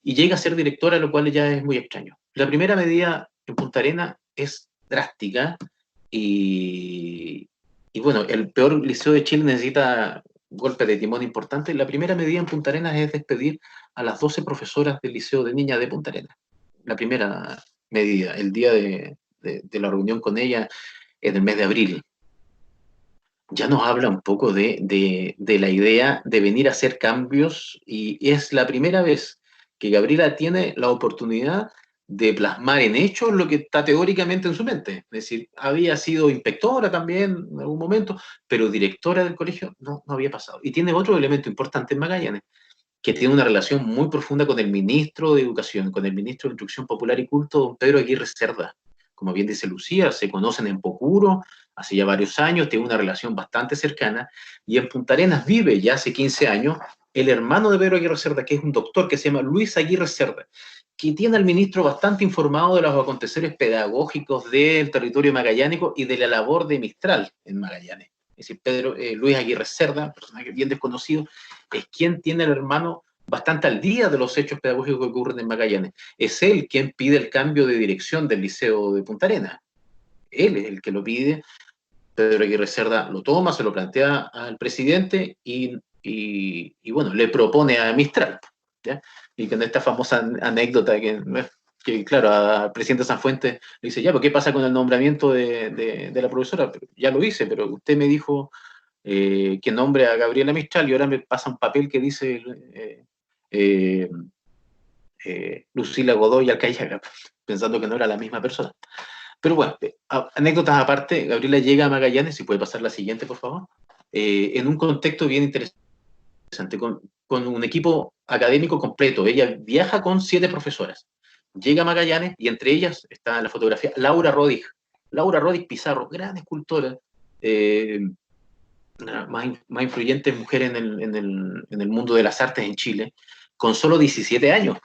Y llega a ser directora, lo cual ya es muy extraño. La primera medida en Punta Arenas es drástica y bueno, el peor liceo de Chile necesita golpes de timón importantes. La primera medida en Punta Arenas es despedir a las 12 profesoras del liceo de niñas de Punta Arenas. La primera medida, el día de la reunión con ella en el mes de abril. Ya nos habla un poco de la idea de venir a hacer cambios, y es la primera vez que Gabriela tiene la oportunidad de plasmar en hechos lo que está teóricamente en su mente. Es decir, había sido inspectora también en algún momento, pero directora del colegio no había pasado. Y tiene otro elemento importante en Magallanes, que tiene una relación muy profunda con el ministro de Educación, con el ministro de Instrucción Popular y Culto, don Pedro Aguirre Cerda. Como bien dice Lucía, se conocen en Pocuro hace ya varios años, tiene una relación bastante cercana, y en Punta Arenas vive ya hace 15 años el hermano de Pedro Aguirre Cerda, que es un doctor que se llama Luis Aguirre Cerda, que tiene al ministro bastante informado de los aconteceres pedagógicos del territorio magallánico y de la labor de Mistral en Magallanes. Es decir, Luis Aguirre Cerda, personaje bien desconocido, es quien tiene al hermano bastante al día de los hechos pedagógicos que ocurren en Magallanes. Es él quien pide el cambio de dirección del Liceo de Punta Arenas. Él es el que lo pide. Pedro Aguirre Cerda lo toma, se lo plantea al presidente y bueno, le propone a Mistral, ¿ya? Y con esta famosa anécdota que claro, al presidente Sanfuentes le dice, ya, pero ¿qué pasa con el nombramiento de la profesora? Ya lo hice, pero usted me dijo que nombre a Gabriela Mistral y ahora me pasa un papel que dice Lucila Godoy Alcayaga, pensando que no era la misma persona. Pero bueno, anécdotas aparte, Gabriela llega a Magallanes, si puede pasar la siguiente, por favor, en un contexto bien interesante, con un equipo académico completo. Ella viaja con 7 profesoras. Llega a Magallanes y entre ellas está la fotografía Laura Rodig Pizarro, gran escultora, más influyente mujer en el mundo de las artes en Chile, con solo 17 años.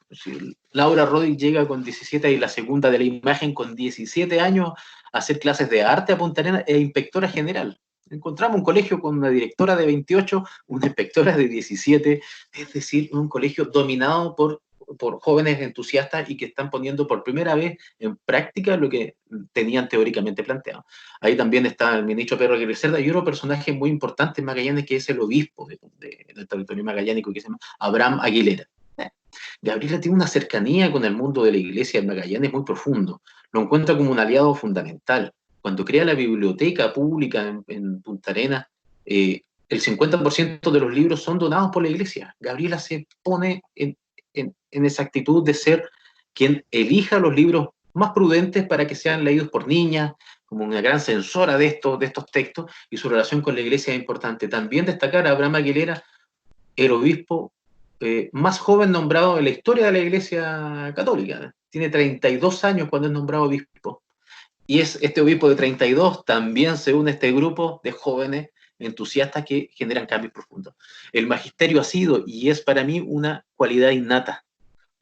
Laura Rodig llega con 17 y la segunda de la imagen con 17 años a hacer clases de arte a Punta Arenas e inspectora general. Encontramos un colegio con una directora de 28, una inspectora de 17, es decir, un colegio dominado por por jóvenes entusiastas y que están poniendo por primera vez en práctica lo que tenían teóricamente planteado. Ahí también está el ministro Pedro Aguirre Cerda y otro personaje muy importante en Magallanes, que es el obispo del territorio magallánico, que se llama Abraham Aguilera. Gabriela tiene una cercanía con el mundo de la iglesia en Magallanes muy profundo. Lo encuentra como un aliado fundamental. Cuando crea la biblioteca pública en Punta Arenas, el 50% de los libros son donados por la iglesia. Gabriela se pone en esa actitud de ser quien elija los libros más prudentes para que sean leídos por niñas, como una gran censora de estos textos, y su relación con la iglesia es importante. También destacar a Abraham Aguilera, el obispo más joven nombrado en la historia de la Iglesia Católica. Tiene 32 años cuando es nombrado obispo. Y este obispo de 32 también se une a este grupo de jóvenes entusiastas que generan cambios profundos. El magisterio ha sido y es para mí una cualidad innata.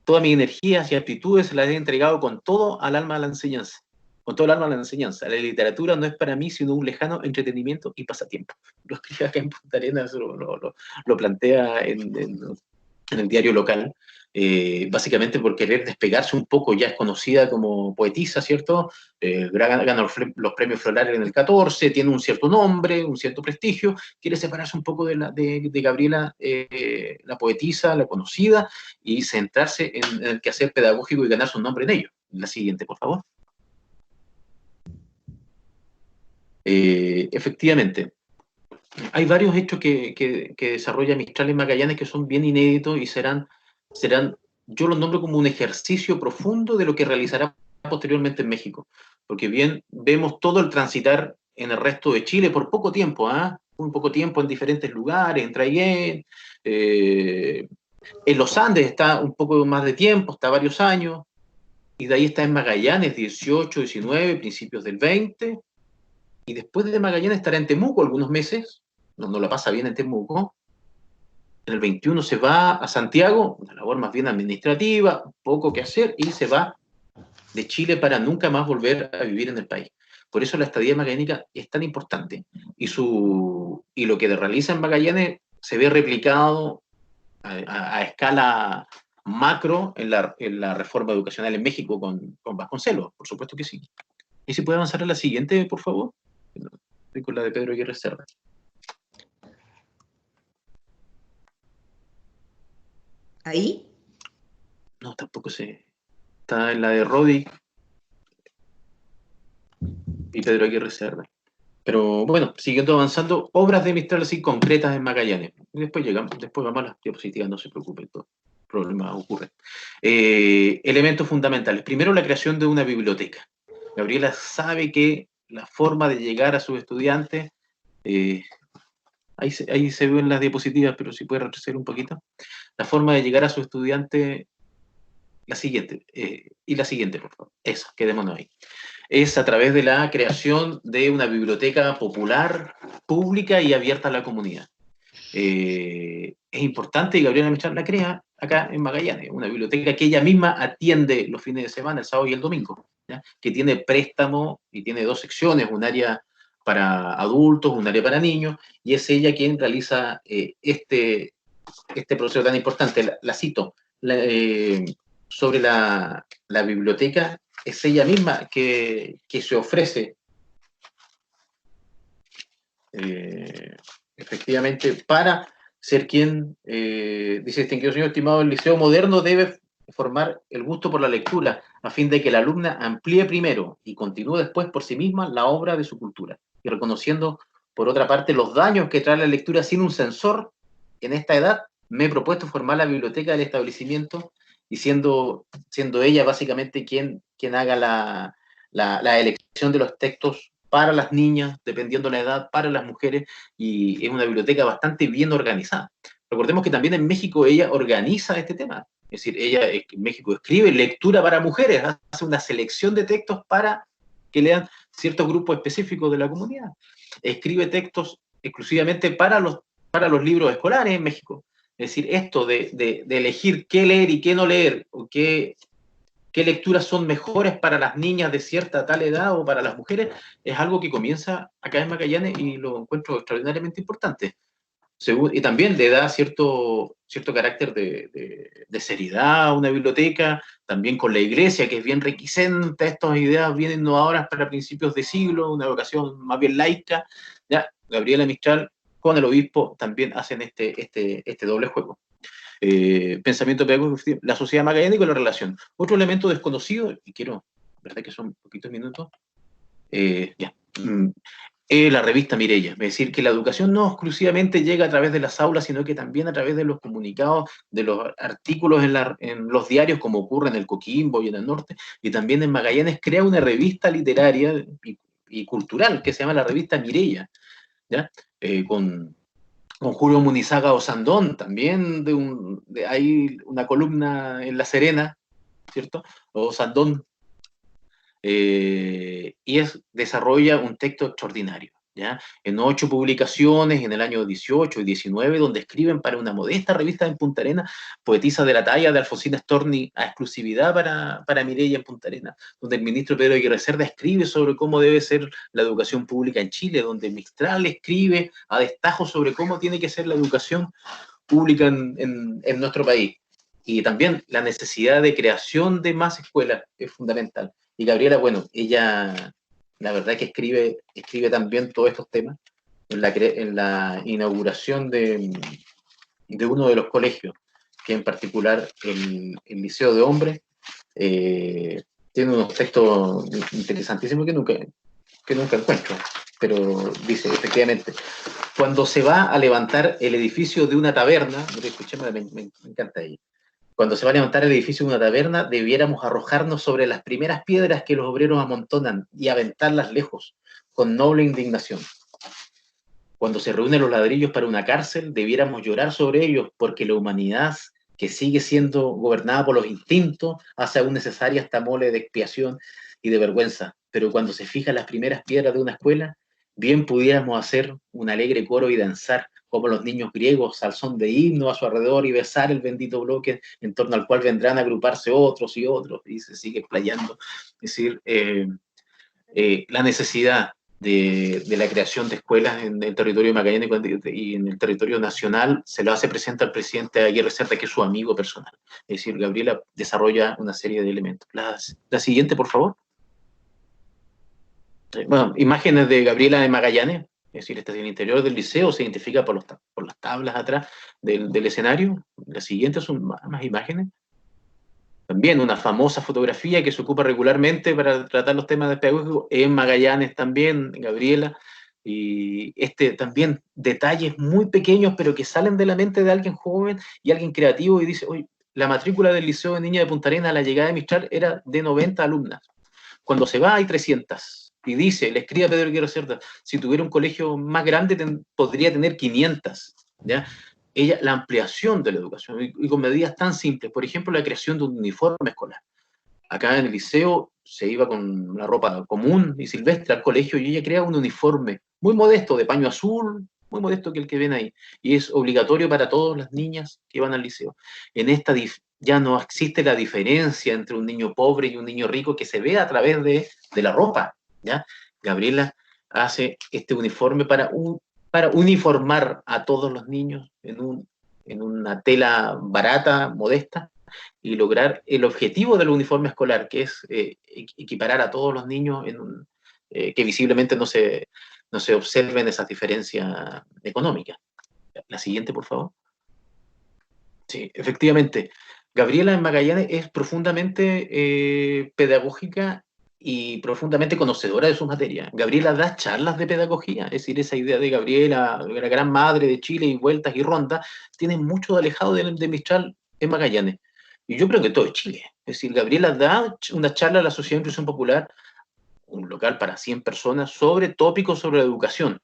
Todas mis energías y aptitudes las he entregado con todo al alma a la enseñanza. Con todo el alma a la enseñanza. La literatura no es para mí sino un lejano entretenimiento y pasatiempo. Lo escribe acá en Punta Arenas, lo plantea en el diario local, básicamente por querer despegarse un poco. Ya es conocida como poetisa, ¿cierto? Gana los premios Florales en el 14, tiene un cierto nombre, un cierto prestigio, quiere separarse un poco de Gabriela, la poetisa, la conocida, y centrarse en el quehacer pedagógico y ganar su nombre en ello. La siguiente, por favor. Efectivamente, hay varios hechos que desarrolla Mistral en Magallanes que son bien inéditos y serán, yo los nombro como un ejercicio profundo de lo que realizará posteriormente en México. Porque bien, vemos todo el transitar en el resto de Chile por poco tiempo, un poco tiempo en diferentes lugares, en Traiguén, en los Andes está un poco más de tiempo, está varios años, y de ahí está en Magallanes, 18, 19, principios del 20, y después de Magallanes estará en Temuco algunos meses, no la pasa bien en Temuco. En el 21 se va a Santiago, una labor más bien administrativa, poco que hacer, y se va de Chile para nunca más volver a vivir en el país. Por eso la estadía magallánica es tan importante. Y lo que realiza en Magallanes se ve replicado a escala macro en la reforma educacional en México con Vasconcelos, por supuesto que sí. ¿Y si puede avanzar a la siguiente, por favor? Estoy con la de Pedro Aguirre Cerda. ¿Ahí? No, tampoco sé. Está en la de Rodi y Pedro Aguirre Cerda. Pero bueno, siguiendo avanzando, obras de Mistral así concretas en Magallanes. Y después vamos a las diapositivas, no se preocupen, todo problema ocurre. Elementos fundamentales. Primero, la creación de una biblioteca. Gabriela sabe que la forma de llegar a sus estudiantes, ahí se ven las diapositivas, pero si puede retroceder un poquito. La forma de llegar a su estudiante, la siguiente, y la siguiente, por favor. Esa, quedémonos ahí. Es a través de la creación de una biblioteca popular, pública y abierta a la comunidad. Es importante, y Gabriela Mistral la crea acá en Magallanes, una biblioteca que ella misma atiende los fines de semana, el sábado y el domingo, ¿ya? Que tiene préstamo y tiene dos secciones, un área para adultos, un área para niños, y es ella quien realiza este proceso tan importante. La cito, sobre la biblioteca, es ella misma que se ofrece efectivamente para ser quien, dice: distinguido señor estimado, el liceo moderno debe formar el gusto por la lectura a fin de que la alumna amplíe primero y continúe después por sí misma la obra de su cultura, y reconociendo por otra parte los daños que trae la lectura sin un censor. En esta edad me he propuesto formar la biblioteca del establecimiento, y siendo ella básicamente quien haga la elección de los textos para las niñas, dependiendo de la edad, para las mujeres, y es una biblioteca bastante bien organizada. Recordemos que también en México ella organiza este tema, es decir, ella en México escribe lectura para mujeres, hace una selección de textos para que lean ciertos grupos específicos de la comunidad, escribe textos exclusivamente para los libros escolares en México. Es decir, esto de elegir qué leer y qué no leer, o qué lecturas son mejores para las niñas de cierta tal edad o para las mujeres, es algo que comienza acá en Magallanes y lo encuentro extraordinariamente importante. y también le da cierto carácter de seriedad a una biblioteca, también con la iglesia, que es bien reticente a estas ideas bien innovadoras para principios de siglo, una vocación más bien laica. Ya, Gabriela Mistral con el obispo también hacen este doble juego. Pensamiento pedagógico, la sociedad magallánica y la relación. Otro elemento desconocido, y quiero, verdad que son poquitos minutos, la revista Mireia, es decir, que la educación no exclusivamente llega a través de las aulas, sino que también a través de los comunicados, de los artículos en los diarios, como ocurre en el Coquimbo y en el norte, y también en Magallanes crea una revista literaria y cultural que se llama la revista Mireia, ¿ya? Con Julio Munizaga Osandón, también hay una columna en La Serena, ¿cierto? Osandón. Y desarrolla un texto extraordinario, ¿ya? En 8 publicaciones en el año 18 y 19, donde escriben para una modesta revista en Punta Arenas, poetisa de la talla de Alfonsina Storni a exclusividad para Mireia en Punta Arenas, donde el ministro Pedro Aguirre Cerda escribe sobre cómo debe ser la educación pública en Chile, donde Mistral escribe a destajo sobre cómo tiene que ser la educación pública en nuestro país. Y también la necesidad de creación de más escuelas es fundamental. Y Gabriela, bueno, ella, la verdad que escribe también todos estos temas en la inauguración de uno de los colegios, que en particular el Liceo de Hombres, tiene unos textos interesantísimos que nunca encuentro, pero dice, efectivamente, cuando se va a levantar el edificio de una taberna, me encanta ahí. Cuando se va a levantar el edificio de una taberna, debiéramos arrojarnos sobre las primeras piedras que los obreros amontonan y aventarlas lejos, con noble indignación. Cuando se reúnen los ladrillos para una cárcel, debiéramos llorar sobre ellos, porque la humanidad, que sigue siendo gobernada por los instintos, hace aún necesaria esta mole de expiación y de vergüenza. Pero cuando se fijan las primeras piedras de una escuela, bien pudiéramos hacer un alegre coro y danzar como los niños griegos al son de himno a su alrededor y besar el bendito bloque en torno al cual vendrán a agruparse otros y otros, y se sigue explayando. Es decir, la necesidad de la creación de escuelas en el territorio magallánico y en el territorio nacional se lo hace presente al presidente Aguirre Cerda, que es su amigo personal. Es decir, Gabriela desarrolla una serie de elementos. La siguiente, por favor. Bueno, imágenes de Gabriela de Magallanes, es decir, este es el interior del liceo, se identifica por las tablas atrás del escenario. La siguiente son más imágenes. También una famosa fotografía que se ocupa regularmente para tratar los temas de pedagógicos en Magallanes también, Gabriela, y también detalles muy pequeños, pero que salen de la mente de alguien joven y alguien creativo y dice, oye, la matrícula del Liceo de Niña de Punta Arenas a la llegada de Mistral era de 90 alumnas. Cuando se va hay 300. Y dice, le escribe a Pedro Aguirre Cerda, si tuviera un colegio más grande podría tener 500, ¿ya? La ampliación de la educación, y con medidas tan simples, por ejemplo, la creación de un uniforme escolar. Acá en el liceo se iba con la ropa común y silvestre al colegio y ella crea un uniforme muy modesto, de paño azul, muy modesto que el que ven ahí, y es obligatorio para todas las niñas que van al liceo. En esta ya no existe la diferencia entre un niño pobre y un niño rico que se ve a través de la ropa, ¿ya? Gabriela hace este uniforme para uniformar a todos los niños en una tela barata, modesta, y lograr el objetivo del uniforme escolar, que es equiparar a todos los niños que visiblemente no se observen esas diferencias económicas. La siguiente, por favor. Sí, efectivamente. Gabriela en Magallanes es profundamente pedagógica y profundamente conocedora de su materia. Gabriela da charlas de pedagogía, es decir, esa idea de Gabriela, la gran madre de Chile y vueltas y rondas, tiene mucho de alejado de Mistral en Magallanes. Y yo creo que todo es Chile. Es decir, Gabriela da una charla a la Sociedad de Inclusión Popular, un local para 100 personas, sobre tópicos sobre la educación.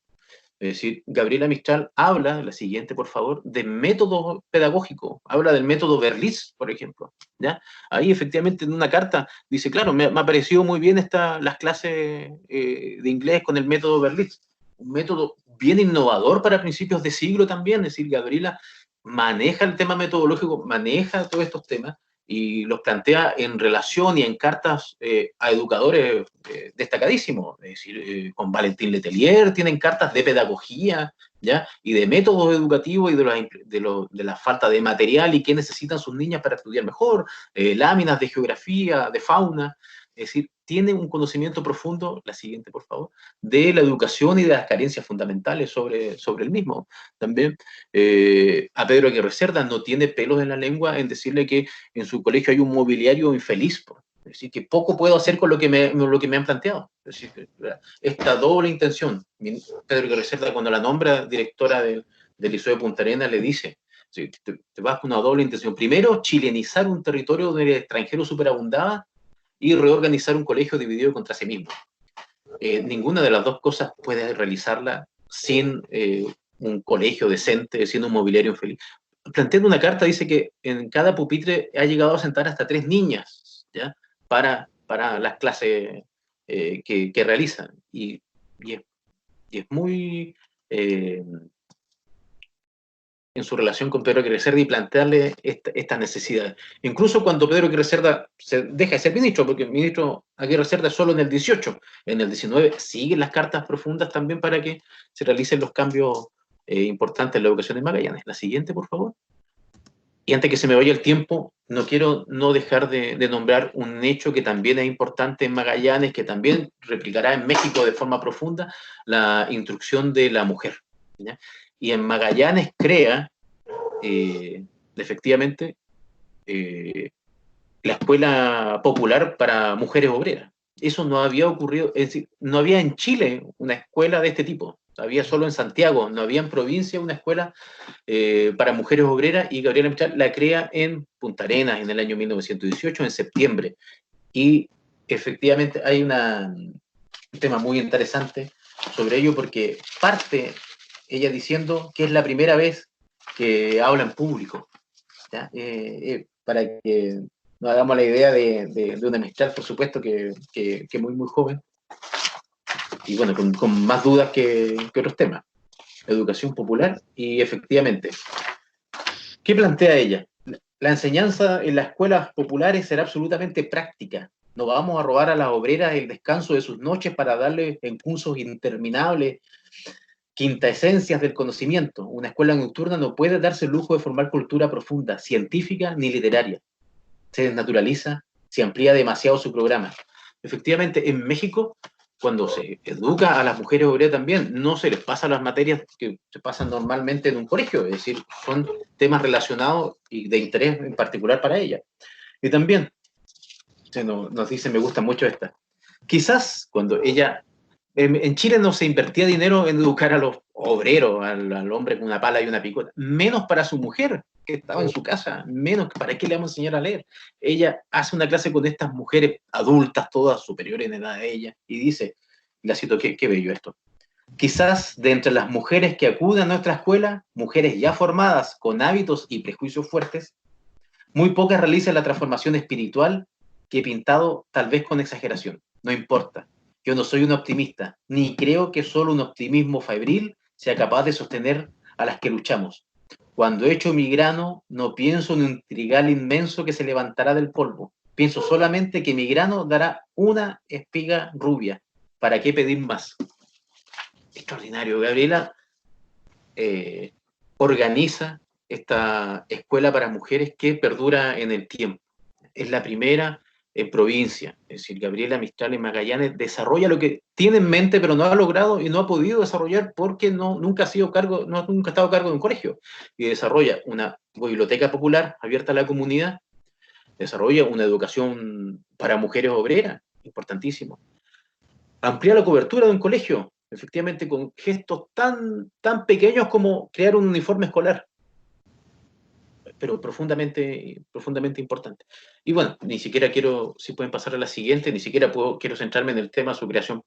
Es decir, Gabriela Mistral habla, la siguiente por favor, de método pedagógico, habla del método Berlitz, por ejemplo, ¿ya? Ahí efectivamente en una carta dice, claro, me ha parecido muy bien las clases de inglés con el método Berlitz, un método bien innovador para principios de siglo también, es decir, Gabriela maneja el tema metodológico, maneja todos estos temas, y los plantea en relación y en cartas a educadores destacadísimos. Es decir, con Valentín Letelier tienen cartas de pedagogía ¿ya? Y de métodos educativos y de la falta de material y qué necesitan sus niñas para estudiar mejor, láminas de geografía, de fauna, es decir, tiene un conocimiento profundo, la siguiente por favor, de la educación y de las carencias fundamentales sobre el mismo. También a Pedro Aguirre Cerda no tiene pelos en la lengua en decirle que en su colegio hay un mobiliario infeliz, es decir, que poco puedo hacer con lo que me han planteado. Es decir, esta doble intención, Pedro Aguirre Cerda cuando la nombra directora del Liceo de Punta Arenas le dice, sí, te vas con una doble intención. Primero, chilenizar un territorio donde el extranjero superabundaba y reorganizar un colegio dividido contra sí mismo. Ninguna de las dos cosas puede realizarla sin un colegio decente, sin un mobiliario infeliz. Planteando una carta, dice que en cada pupitre ha llegado a sentar hasta 3 niñas, ¿ya? Para las clases que realizan. Y es muy... en su relación con Pedro Aguirre Cerda y plantearle estas necesidades. Incluso cuando Pedro Aguirre Cerda se deja de ser ministro, porque el ministro Aguirre Cerda es solo en el 18, en el 19 siguen las cartas profundas también para que se realicen los cambios importantes en la educación en Magallanes. La siguiente, por favor. Y antes que se me vaya el tiempo, no quiero no dejar de nombrar un hecho que también es importante en Magallanes, que también replicará en México de forma profunda, la instrucción de la mujer, ¿ya? Y en Magallanes crea, efectivamente, la escuela popular para mujeres obreras. Eso no había ocurrido, es decir, no había en Chile una escuela de este tipo. Había solo en Santiago, no había en provincia una escuela para mujeres obreras, y Gabriela Mistral la crea en Punta Arenas en el año 1918, en septiembre. Y efectivamente hay un tema muy interesante sobre ello, porque parte ella diciendo que es la primera vez que habla en público, ¿ya? Para que nos hagamos la idea de una Mistral, por supuesto, que muy, muy joven, y bueno, con más dudas que otros temas. Educación popular, y efectivamente, ¿qué plantea ella? La enseñanza en las escuelas populares será absolutamente práctica. No vamos a robar a las obreras el descanso de sus noches para darles en cursos interminables quintaesencias del conocimiento. Una escuela nocturna no puede darse el lujo de formar cultura profunda, científica ni literaria. Se desnaturaliza, se amplía demasiado su programa. Efectivamente, en México, cuando se educa a las mujeres obreras también, no se les pasa las materias que se pasan normalmente en un colegio, es decir, son temas relacionados y de interés en particular para ellas. Y también, nos dice, me gusta mucho esta, quizás cuando ella, en Chile no se invertía dinero en educar a los obreros, al hombre con una pala y una picota, menos para su mujer, que estaba en su casa, menos, ¿para qué le vamos a enseñar a leer? Ella hace una clase con estas mujeres adultas, todas superiores en edad a ella, y dice, la cito, qué bello esto, quizás de entre las mujeres que acuden a nuestra escuela, mujeres ya formadas con hábitos y prejuicios fuertes, muy pocas realizan la transformación espiritual que he pintado tal vez con exageración. No importa. Yo no soy un optimista, ni creo que solo un optimismo febril sea capaz de sostener a las que luchamos. Cuando echo mi grano, no pienso en un trigal inmenso que se levantará del polvo. Pienso solamente que mi grano dará una espiga rubia. ¿Para qué pedir más? Extraordinario. Gabriela organiza esta escuela para mujeres que perdura en el tiempo. Es la primera en provincia. Es decir, Gabriela Mistral en Magallanes desarrolla lo que tiene en mente, pero no ha logrado y no ha podido desarrollar porque nunca ha estado a cargo de un colegio. Y desarrolla una biblioteca popular abierta a la comunidad, desarrolla una educación para mujeres obreras, importantísimo. Amplía la cobertura de un colegio, efectivamente, con gestos tan pequeños como crear un uniforme escolar, pero profundamente importante. Y bueno, ni siquiera quiero, si pueden pasar a la siguiente, ni siquiera quiero centrarme en el tema de su creación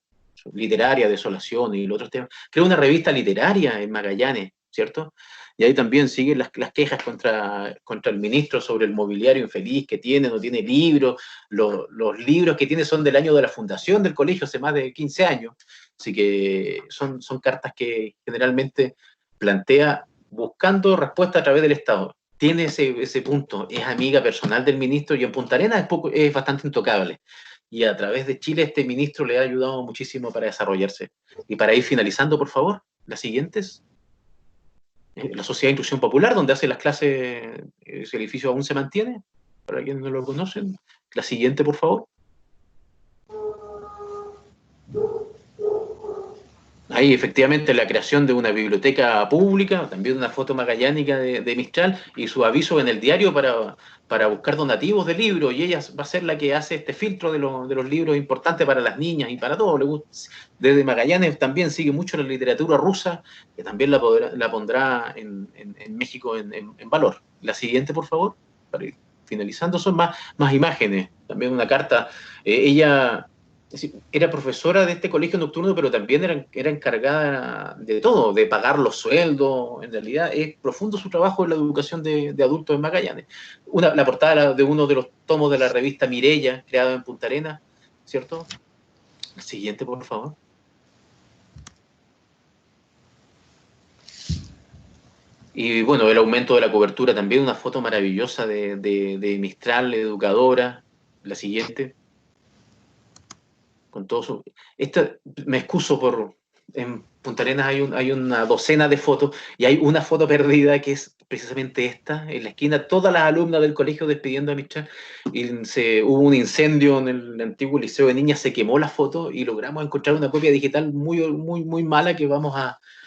literaria, Desolación y los otros temas. Creó una revista literaria en Magallanes, ¿cierto? Y ahí también siguen las quejas contra el ministro sobre el mobiliario infeliz que tiene, no tiene libros, los libros que tiene son del año de la fundación del colegio, hace más de 15 años, así que son cartas que generalmente plantea buscando respuesta a través del Estado. Tiene ese punto, es amiga personal del ministro, y en Punta Arenas es bastante intocable. Y a través de Chile este ministro le ha ayudado muchísimo para desarrollarse. Y para ir finalizando, por favor, las siguientes. la Sociedad de Instrucción Popular, donde hace las clases, ese edificio aún se mantiene, para quienes no lo conocen. La siguiente, por favor. Ahí efectivamente la creación de una biblioteca pública, también una foto magallánica de Mistral y su aviso en el diario para buscar donativos de libros, y ella va a ser la que hace este filtro de los libros importantes para las niñas y para todos. Desde Magallanes también sigue mucho la literatura rusa, que también la pondrá en México en valor. La siguiente, por favor, para ir finalizando. Son más imágenes, también una carta. Ella era profesora de este colegio nocturno, pero también era encargada de todo, de pagar los sueldos. En realidad es profundo su trabajo en la educación de adultos en Magallanes. La portada de uno de los tomos de la revista Mireya, creado en Punta Arenas, ¿cierto? El siguiente, por favor. Y bueno, el aumento de la cobertura también, una foto maravillosa de Mistral, educadora. La siguiente. Con todo su... me excuso por... En Punta Arenas hay una docena de fotos y hay una foto perdida que es precisamente esta, en la esquina, todas las alumnas del colegio despidiendo a Mistral, y hubo un incendio en el antiguo liceo de niñas, se quemó la foto y logramos encontrar una copia digital muy mala que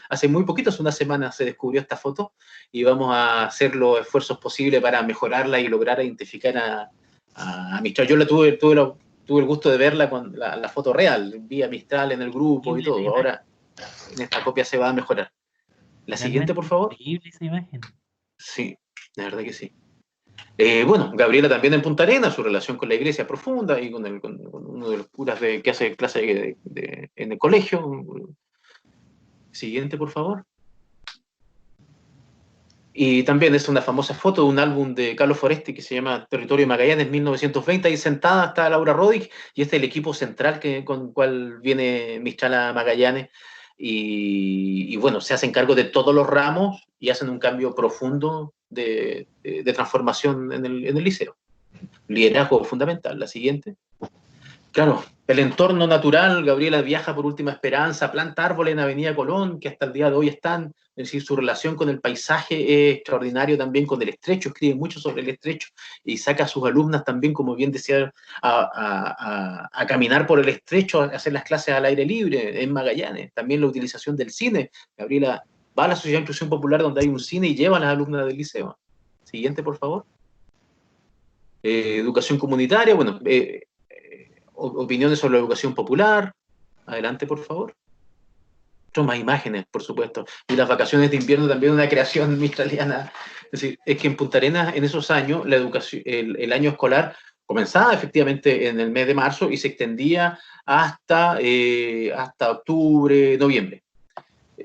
hace muy poquito, hace una semana se descubrió esta foto y vamos a hacer los esfuerzos posibles para mejorarla y lograr identificar a Mistral. Yo tuve el gusto de verla con la foto real, vía Mistral en el grupo y todo. Ahora en esta copia se va a mejorar. La siguiente, por favor. Increíble esa imagen. Sí, la verdad que sí. Bueno, Gabriela también en Punta Arenas, su relación con la iglesia profunda y con uno de los curas que hace clase en el colegio. Siguiente, por favor. Y también es una famosa foto de un álbum de Carlos Foresti que se llama Territorio de Magallanes 1920. Ahí sentada está Laura Rodig y este es el equipo central con el cual viene Mistral a Magallanes. Y bueno, se hacen cargo de todos los ramos y hacen un cambio profundo de transformación en el liceo. Liderazgo fundamental. La siguiente. Claro, el entorno natural, Gabriela viaja por Última Esperanza, planta árboles en Avenida Colón, que hasta el día de hoy están, es decir, su relación con el paisaje es extraordinario también, con el estrecho, escribe mucho sobre el estrecho y saca a sus alumnas también, como bien decía, a caminar por el estrecho, a hacer las clases al aire libre en Magallanes. También la utilización del cine. Gabriela va a la Sociedad de Inclusión Popular donde hay un cine y lleva a las alumnas del liceo. Siguiente, por favor. Educación comunitaria, bueno, opiniones sobre la educación popular. Adelante, por favor. Son más imágenes, por supuesto. Y las vacaciones de invierno también una creación mistraliana. Es decir, es que en Punta Arenas, en esos años, la educación, el año escolar comenzaba efectivamente en el mes de marzo y se extendía hasta octubre, noviembre.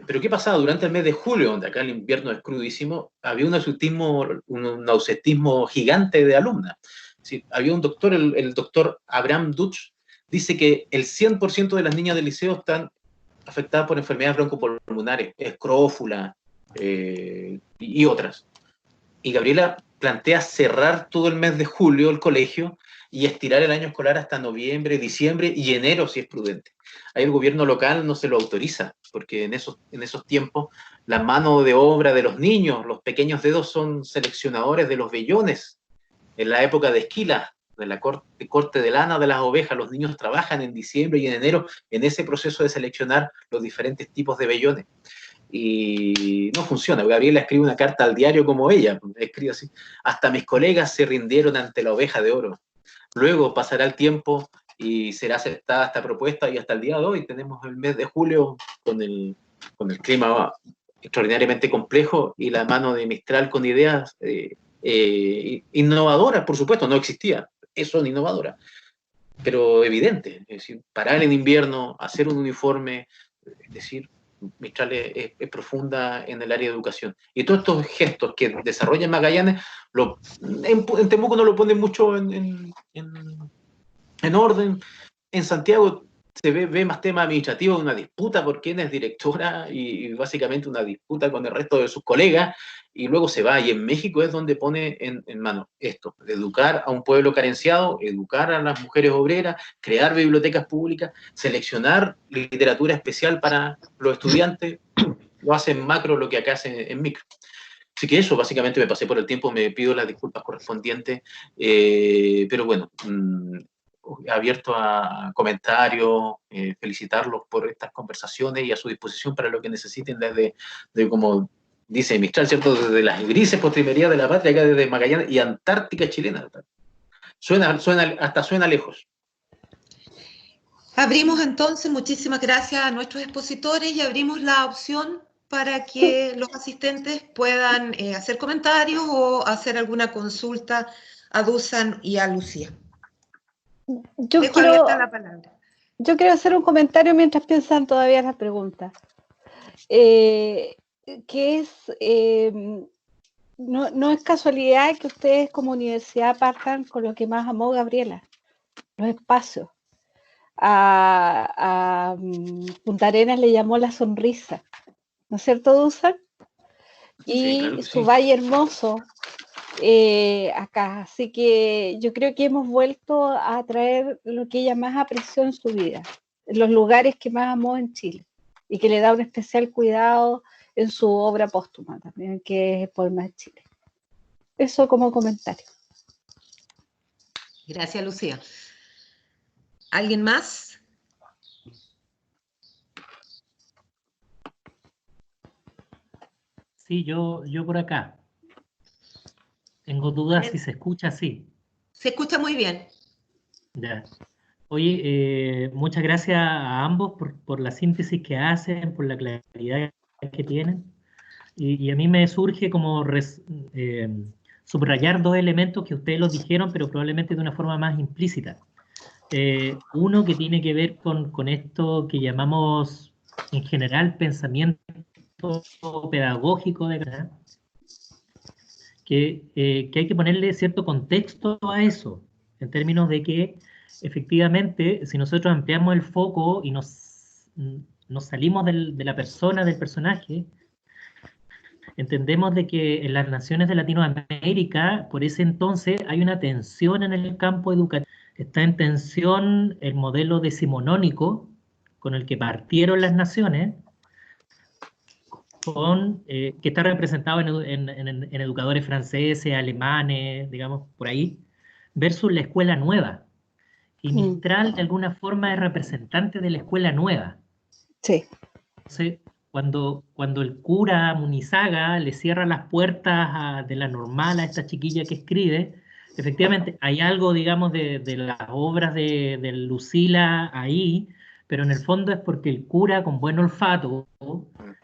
Pero ¿qué pasaba? Durante el mes de julio, donde acá el invierno es crudísimo, había un ausentismo gigante de alumnas. Sí, había un doctor, el doctor Abraham Dutch, dice que el 100% de las niñas del liceo están afectadas por enfermedades broncopulmonares, escrófula y otras. Y Gabriela plantea cerrar todo el mes de julio el colegio y estirar el año escolar hasta noviembre, diciembre y enero si es prudente. Ahí el gobierno local no se lo autoriza, porque en esos tiempos la mano de obra de los niños, los pequeños dedos son seleccionadores de los vellones. En la época de esquila, de la corte de lana de las ovejas, los niños trabajan en diciembre y en enero en ese proceso de seleccionar los diferentes tipos de vellones. Y no funciona. Gabriela escribe una carta al diario como ella, escribe así: hasta mis colegas se rindieron ante la oveja de oro. Luego pasará el tiempo y será aceptada esta propuesta y hasta el día de hoy tenemos el mes de julio con el clima extraordinariamente complejo y la mano de Mistral con ideas innovadoras, por supuesto, no existía, son innovadoras, pero evidente, es decir, parar en invierno, hacer un uniforme, es decir, Mistral es profunda en el área de educación. Y todos estos gestos que desarrolla Magallanes, en Temuco no lo ponen mucho en orden. En Santiago se ve más tema administrativo, una disputa por quién es directora y básicamente una disputa con el resto de sus colegas, y luego se va. Y en México es donde pone en mano esto, educar a un pueblo carenciado, educar a las mujeres obreras, crear bibliotecas públicas, seleccionar literatura especial para los estudiantes, lo hace en macro lo que acá hace en micro. Así que eso, básicamente me pasé por el tiempo, me pido las disculpas correspondientes, pero bueno, abierto a comentarios, felicitarlos por estas conversaciones y a su disposición para lo que necesiten desde como dice Mistral, ¿cierto? Desde las grises postrimerías de la patria, acá desde Magallanes y Antártica chilena. Hasta suena lejos. Abrimos entonces, muchísimas gracias a nuestros expositores y abrimos la opción para que los asistentes puedan hacer comentarios o hacer alguna consulta a Dusan y a Lucía. Dejo abierta la palabra. Yo quiero hacer un comentario mientras piensan todavía las preguntas. No es casualidad que ustedes como universidad partan con lo que más amó Gabriela, los espacios. A Punta Arenas le llamó la sonrisa, ¿no es cierto, Dusan? Y sí, claro, su valle hermoso acá, así que yo creo que hemos vuelto a traer lo que ella más apreció en su vida, los lugares que más amó en Chile y que le da un especial cuidado en su obra póstuma también, que es Poemas de Chile. Eso como comentario. Gracias, Lucía. ¿Alguien más? Sí, yo por acá. Tengo dudas si se escucha así. Se escucha muy bien. Ya. Oye, muchas gracias a ambos por la síntesis que hacen, por la claridad que tienen. Y a mí me surge como subrayar dos elementos que ustedes los dijeron, pero probablemente de una forma más implícita. Uno que tiene que ver con esto que llamamos en general pensamiento pedagógico de verdad, que hay que ponerle cierto contexto a eso, en términos de que efectivamente si nosotros ampliamos el foco y nos salimos de la persona, del personaje, entendemos de que en las naciones de Latinoamérica, por ese entonces, hay una tensión en el campo educativo. Está en tensión el modelo decimonónico con el que partieron las naciones, que está representado en educadores franceses, alemanes, digamos, por ahí, versus la escuela nueva. Y Mistral, de alguna forma, es representante de la escuela nueva. Sí. Entonces, cuando el cura Munizaga le cierra las puertas de la normal a esta chiquilla que escribe, efectivamente hay algo, digamos, de las obras de Lucila ahí, pero en el fondo es porque el cura con buen olfato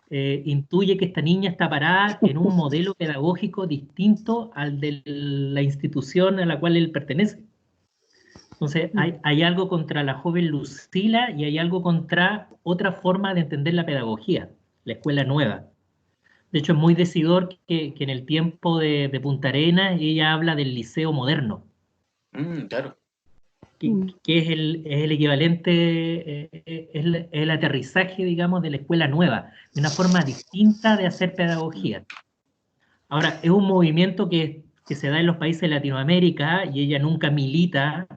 intuye que esta niña está parada en un modelo pedagógico distinto al de la institución a la cual él pertenece. Entonces, hay algo contra la joven Lucila y hay algo contra otra forma de entender la pedagogía, la escuela nueva. De hecho, es muy decidor que en el tiempo de Punta Arenas ella habla del liceo moderno. Claro. Que es el equivalente, es el aterrizaje, digamos, de la escuela nueva, de una forma distinta de hacer pedagogía. Ahora, es un movimiento que se da en los países de Latinoamérica y ella nunca milita,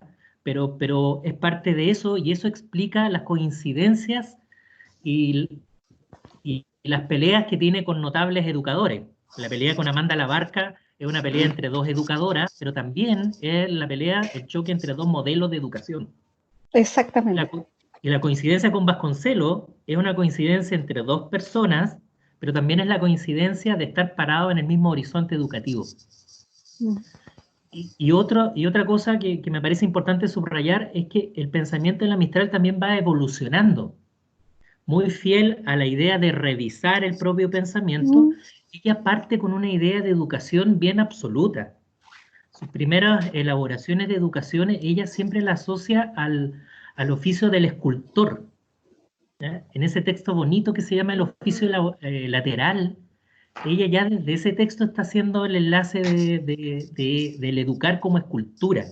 pero es parte de eso y eso explica las coincidencias y las peleas que tiene con notables educadores. La pelea con Amanda Labarca es una pelea entre dos educadoras, pero también es la pelea, el choque entre dos modelos de educación. Exactamente. Y la coincidencia con Vasconcelos es una coincidencia entre dos personas, pero también es la coincidencia de estar parado en el mismo horizonte educativo. Y otra cosa que me parece importante subrayar es que el pensamiento de la Mistral también va evolucionando, muy fiel a la idea de revisar el propio pensamiento. Ella parte con una idea de educación bien absoluta. Sus primeras elaboraciones de educación, ella siempre la asocia al oficio del escultor. ¿Ya? En ese texto bonito que se llama El oficio lateral, ella ya desde ese texto está haciendo el enlace del educar como escultura.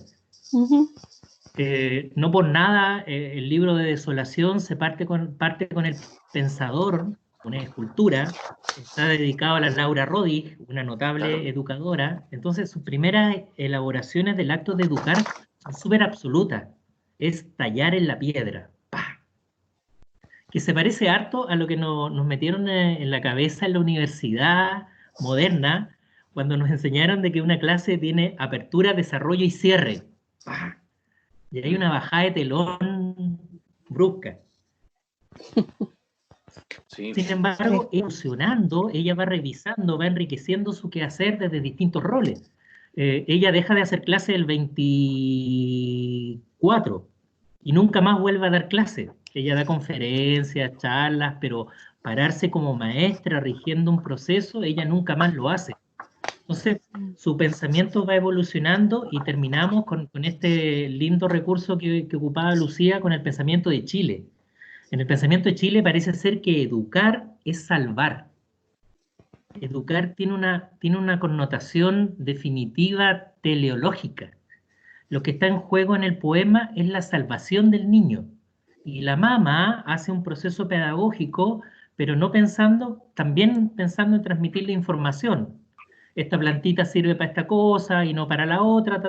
No por nada el libro de Desolación se parte con el pensador, una escultura, está dedicado a la Laura Rodig, una notable educadora. Entonces sus primeras elaboraciones del acto de educar son súper absolutas, es tallar en la piedra. ¡Pah! que se parece harto a lo que nos metieron en la cabeza en la universidad moderna, cuando nos enseñaron de que una clase tiene apertura, desarrollo y cierre. ¡Pah! Y hay una bajada de telón brusca. Sí. Sin embargo, evolucionando, ella va revisando, va enriqueciendo su quehacer desde distintos roles. Ella deja de hacer clase el 24 y nunca más vuelve a dar clase. Ella da conferencias, charlas, pero pararse como maestra rigiendo un proceso, ella nunca más lo hace. Entonces, su pensamiento va evolucionando y terminamos con este lindo recurso que ocupaba Lucía con el pensamiento de Chile. En el pensamiento de Chile parece ser que educar es salvar. Educar tiene una connotación definitiva teleológica. Lo que está en juego en el poema es la salvación del niño. Y la mamá hace un proceso pedagógico, pero no pensando, también pensando en transmitirle información. Esta plantita sirve para esta cosa y no para la otra,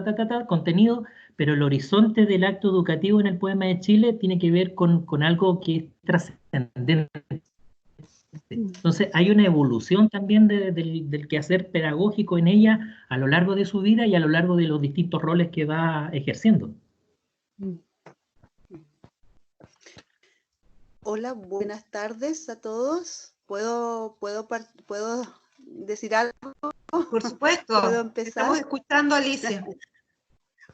contenido, pero el horizonte del acto educativo en el poema de Chile tiene que ver con algo que es trascendente. Entonces hay una evolución también del quehacer pedagógico en ella a lo largo de su vida y a lo largo de los distintos roles que va ejerciendo. Hola, buenas tardes a todos. ¿Puedo decir algo? Por supuesto. ¿Puedo empezar? Estamos escuchando a Alicia.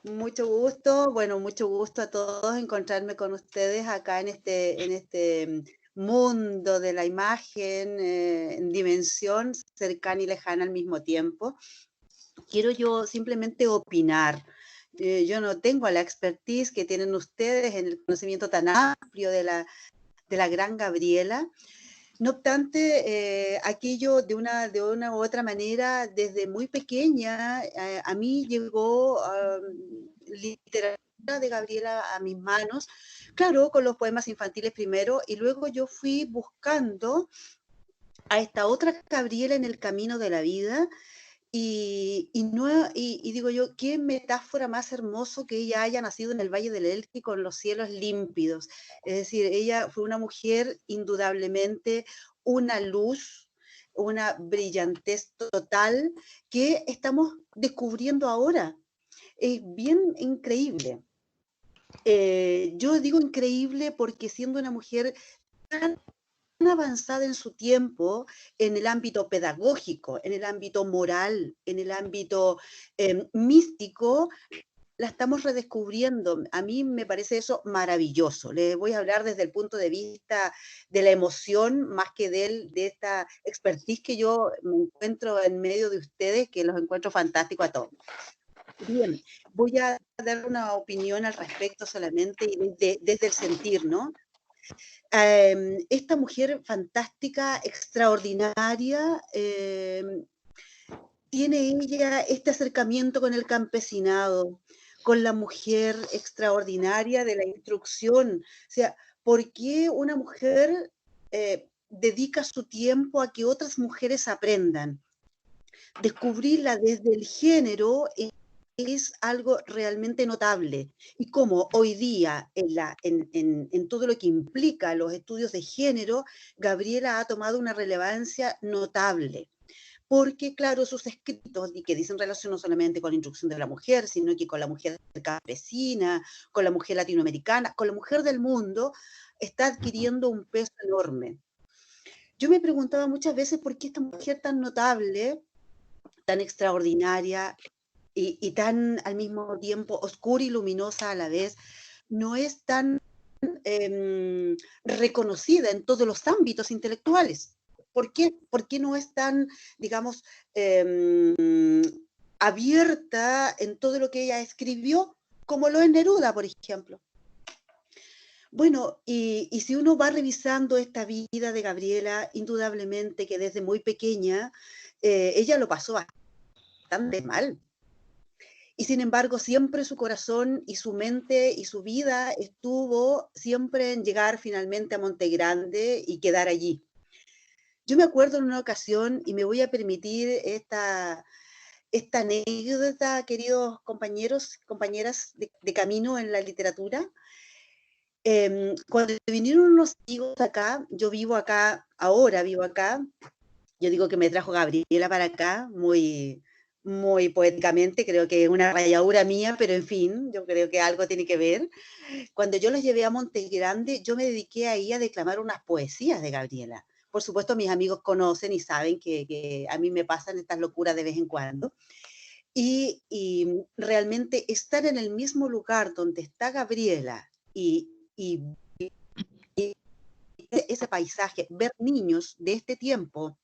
Mucho gusto, bueno, mucho gusto a todos encontrarme con ustedes acá en este mundo de la imagen, en dimensión cercana y lejana al mismo tiempo. Quiero yo simplemente opinar. Yo no tengo la expertise que tienen ustedes en el conocimiento tan amplio de la gran Gabriela. No obstante, aquí yo de una u otra manera, desde muy pequeña, a mí llegó literatura de Gabriela a mis manos, claro, con los poemas infantiles primero, y luego yo fui buscando a esta otra Gabriela en el camino de la vida. Y digo yo, qué metáfora más hermoso que ella haya nacido en el Valle del Elqui con los cielos límpidos. Es decir, ella fue una mujer indudablemente, una luz, una brillantez total que estamos descubriendo ahora. Es bien increíble. Yo digo increíble porque siendo una mujer tan avanzada en su tiempo en el ámbito pedagógico, en el ámbito moral, en el ámbito místico, la estamos redescubriendo. A mí me parece eso maravilloso. Les voy a hablar desde el punto de vista de la emoción, más que de esta expertise que yo me encuentro en medio de ustedes, que los encuentro fantásticos a todos. Bien, voy a dar una opinión al respecto solamente y desde el sentir, ¿no? Esta mujer fantástica, extraordinaria, tiene ella este acercamiento con el campesinado, con la mujer extraordinaria de la instrucción. O sea, ¿por qué una mujer dedica su tiempo a que otras mujeres aprendan? Descubrirla desde el género es algo realmente notable. Y como hoy día, en todo lo que implica los estudios de género, Gabriela ha tomado una relevancia notable. Porque, claro, sus escritos, y que dicen relación no solamente con la instrucción de la mujer, sino que con la mujer campesina, con la mujer latinoamericana, con la mujer del mundo, está adquiriendo un peso enorme. Yo me preguntaba muchas veces por qué esta mujer tan notable, tan extraordinaria, y tan al mismo tiempo oscura y luminosa a la vez, no es tan reconocida en todos los ámbitos intelectuales. ¿Por qué? ¿Por qué no es tan, digamos, abierta en todo lo que ella escribió, como lo es Neruda, por ejemplo? Bueno, y si uno va revisando esta vida de Gabriela, indudablemente que desde muy pequeña ella lo pasó bastante mal. Y sin embargo, siempre su corazón y su mente y su vida estuvo siempre en llegar finalmente a Monte Grande y quedar allí. Yo me acuerdo en una ocasión, y me voy a permitir esta anécdota, queridos compañeros, compañeras de camino en la literatura. Cuando vinieron unos amigos acá, yo vivo acá, ahora vivo acá, yo digo que me trajo Gabriela para acá, muy, muy poéticamente, creo que es una rayadura mía, pero en fin, yo creo que algo tiene que ver. Cuando yo los llevé a Monte Grande, yo me dediqué ahí a declamar unas poesías de Gabriela. Por supuesto, mis amigos conocen y saben que a mí me pasan estas locuras de vez en cuando. Y realmente estar en el mismo lugar donde está Gabriela y ese paisaje, ver niños de este tiempo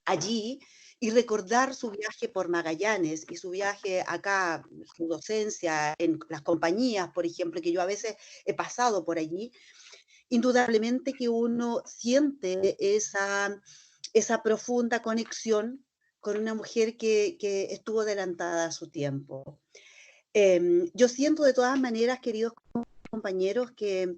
allí y recordar su viaje por Magallanes y su viaje acá, su docencia en las compañías, por ejemplo, que yo a veces he pasado por allí, indudablemente que uno siente esa profunda conexión con una mujer que estuvo adelantada a su tiempo. Yo siento de todas maneras, queridos compañeros, que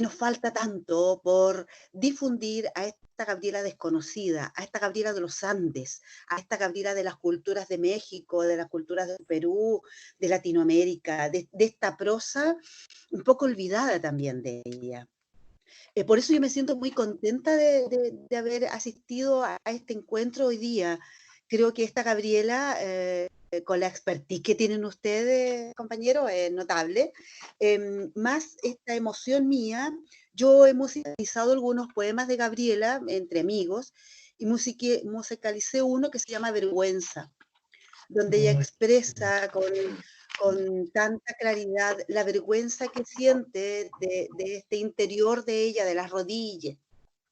nos falta tanto por difundir a esta Gabriela desconocida, a esta Gabriela de los Andes, a esta Gabriela de las culturas de México, de las culturas de Perú, de Latinoamérica, de esta prosa un poco olvidada también de ella. Por eso yo me siento muy contenta de haber asistido a este encuentro hoy día. Creo que esta Gabriela, con la expertise que tienen ustedes, compañeros, es notable. Más esta emoción mía, yo he musicalizado algunos poemas de Gabriela entre amigos y musicalicé uno que se llama Vergüenza, donde ella expresa con tanta claridad la vergüenza que siente de este interior de ella, de las rodillas,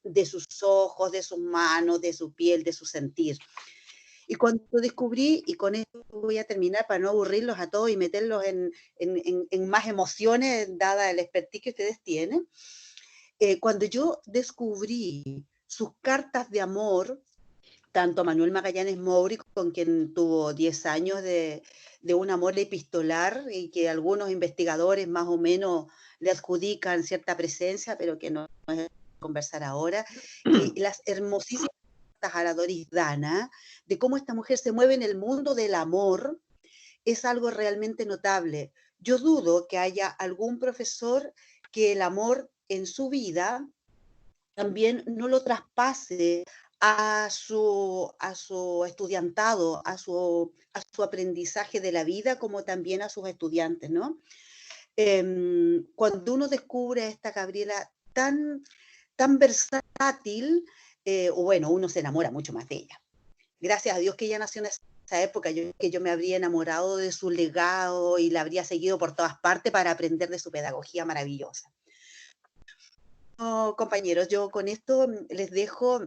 de sus ojos, de sus manos, de su piel, de su sentir. Y cuando descubrí, y con esto voy a terminar para no aburrirlos a todos y meterlos en más emociones, dada el expertise que ustedes tienen, cuando yo descubrí sus cartas de amor, tanto a Manuel Magallanes Mouri, con quien tuvo 10 años de un amor epistolar y que algunos investigadores más o menos le adjudican cierta presencia, pero que no es conversar ahora, y las hermosísimas cartas a la Doris Dana, de cómo esta mujer se mueve en el mundo del amor, es algo realmente notable. Yo dudo que haya algún profesor que el amor en su vida también no lo traspase a su estudiantado, a su aprendizaje de la vida, como también a sus estudiantes, ¿no? Cuando uno descubre a esta Gabriela tan versátil, bueno, uno se enamora mucho más de ella. Gracias a Dios que ella nació en esa época, que yo me habría enamorado de su legado y la habría seguido por todas partes para aprender de su pedagogía maravillosa. No, compañeros, yo con esto les dejo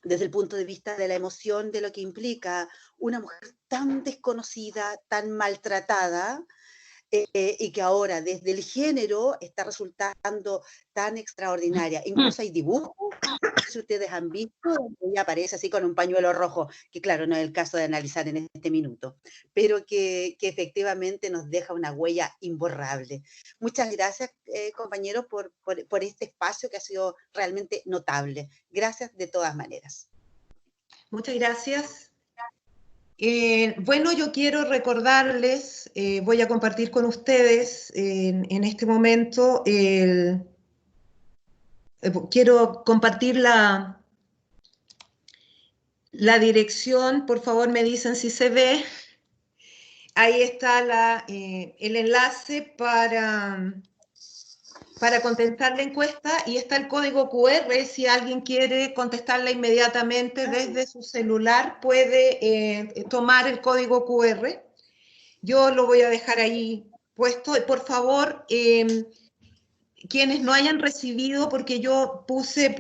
desde el punto de vista de la emoción, de lo que implica una mujer tan desconocida, tan maltratada, y que ahora desde el género está resultando tan extraordinaria. Incluso hay dibujos, si ustedes han visto, donde ella aparece así con un pañuelo rojo, que claro, no es el caso de analizar en este minuto, pero que efectivamente nos deja una huella imborrable. Muchas gracias, compañeros, por este espacio que ha sido realmente notable. Gracias de todas maneras. Muchas gracias. Bueno, yo quiero recordarles, voy a compartir con ustedes en este momento, quiero compartir la dirección, por favor me dicen si se ve. Ahí está el enlace para contestar la encuesta y está el código QR. Si alguien quiere contestarla inmediatamente desde su celular, puede tomar el código QR. Yo lo voy a dejar ahí puesto. Por favor, quienes no hayan recibido, porque yo puse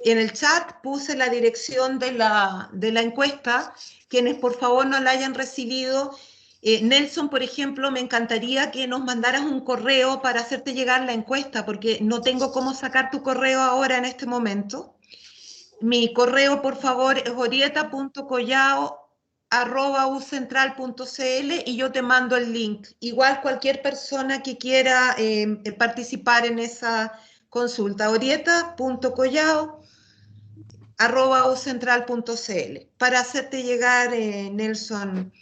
en el chat, puse la dirección de la encuesta, quienes por favor no la hayan recibido. Nelson, por ejemplo, me encantaría que nos mandaras un correo para hacerte llegar la encuesta, porque no tengo cómo sacar tu correo ahora en este momento. Mi correo, por favor, es orieta.collao@ucentral.cl y yo te mando el link. Igual cualquier persona que quiera participar en esa consulta, orieta.collao@ucentral.cl, para hacerte llegar, Nelson.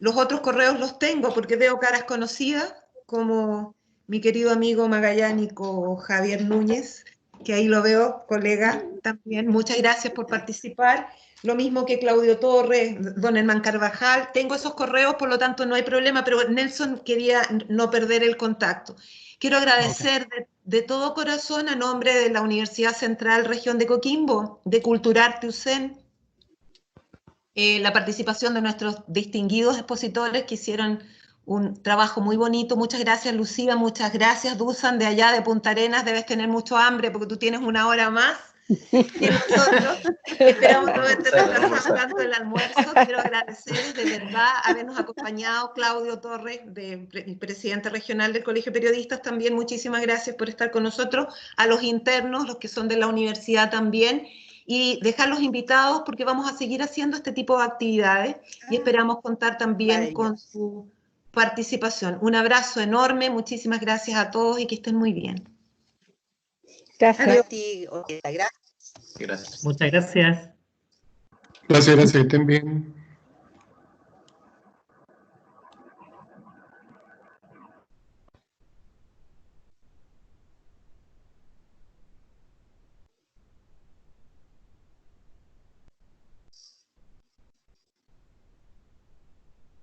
Los otros correos los tengo porque veo caras conocidas, como mi querido amigo magallánico Javier Núñez, que ahí lo veo, colega también. Muchas gracias por participar. Lo mismo que Claudio Torres, don Hernán Carvajal. Tengo esos correos, por lo tanto no hay problema, pero Nelson quería no perder el contacto. Quiero agradecer de todo corazón a nombre de la Universidad Central Región de Coquimbo, de Culturarte USEN, la participación de nuestros distinguidos expositores que hicieron un trabajo muy bonito. Muchas gracias, Lucía, muchas gracias, Dusan, de allá de Punta Arenas. Debes tener mucho hambre porque tú tienes una hora más que nosotros. Esperamos no haberte retrasado tanto el almuerzo. Quiero agradecerles de verdad habernos acompañado. Claudio Torres, el presidente regional del Colegio de Periodistas, también muchísimas gracias por estar con nosotros. A los internos, los que son de la universidad también, y dejarlos invitados porque vamos a seguir haciendo este tipo de actividades y esperamos contar también con su participación. Un abrazo enorme, muchísimas gracias a todos y que estén muy bien. Gracias. Gracias. Gracias. Muchas gracias. Gracias, que estén bien.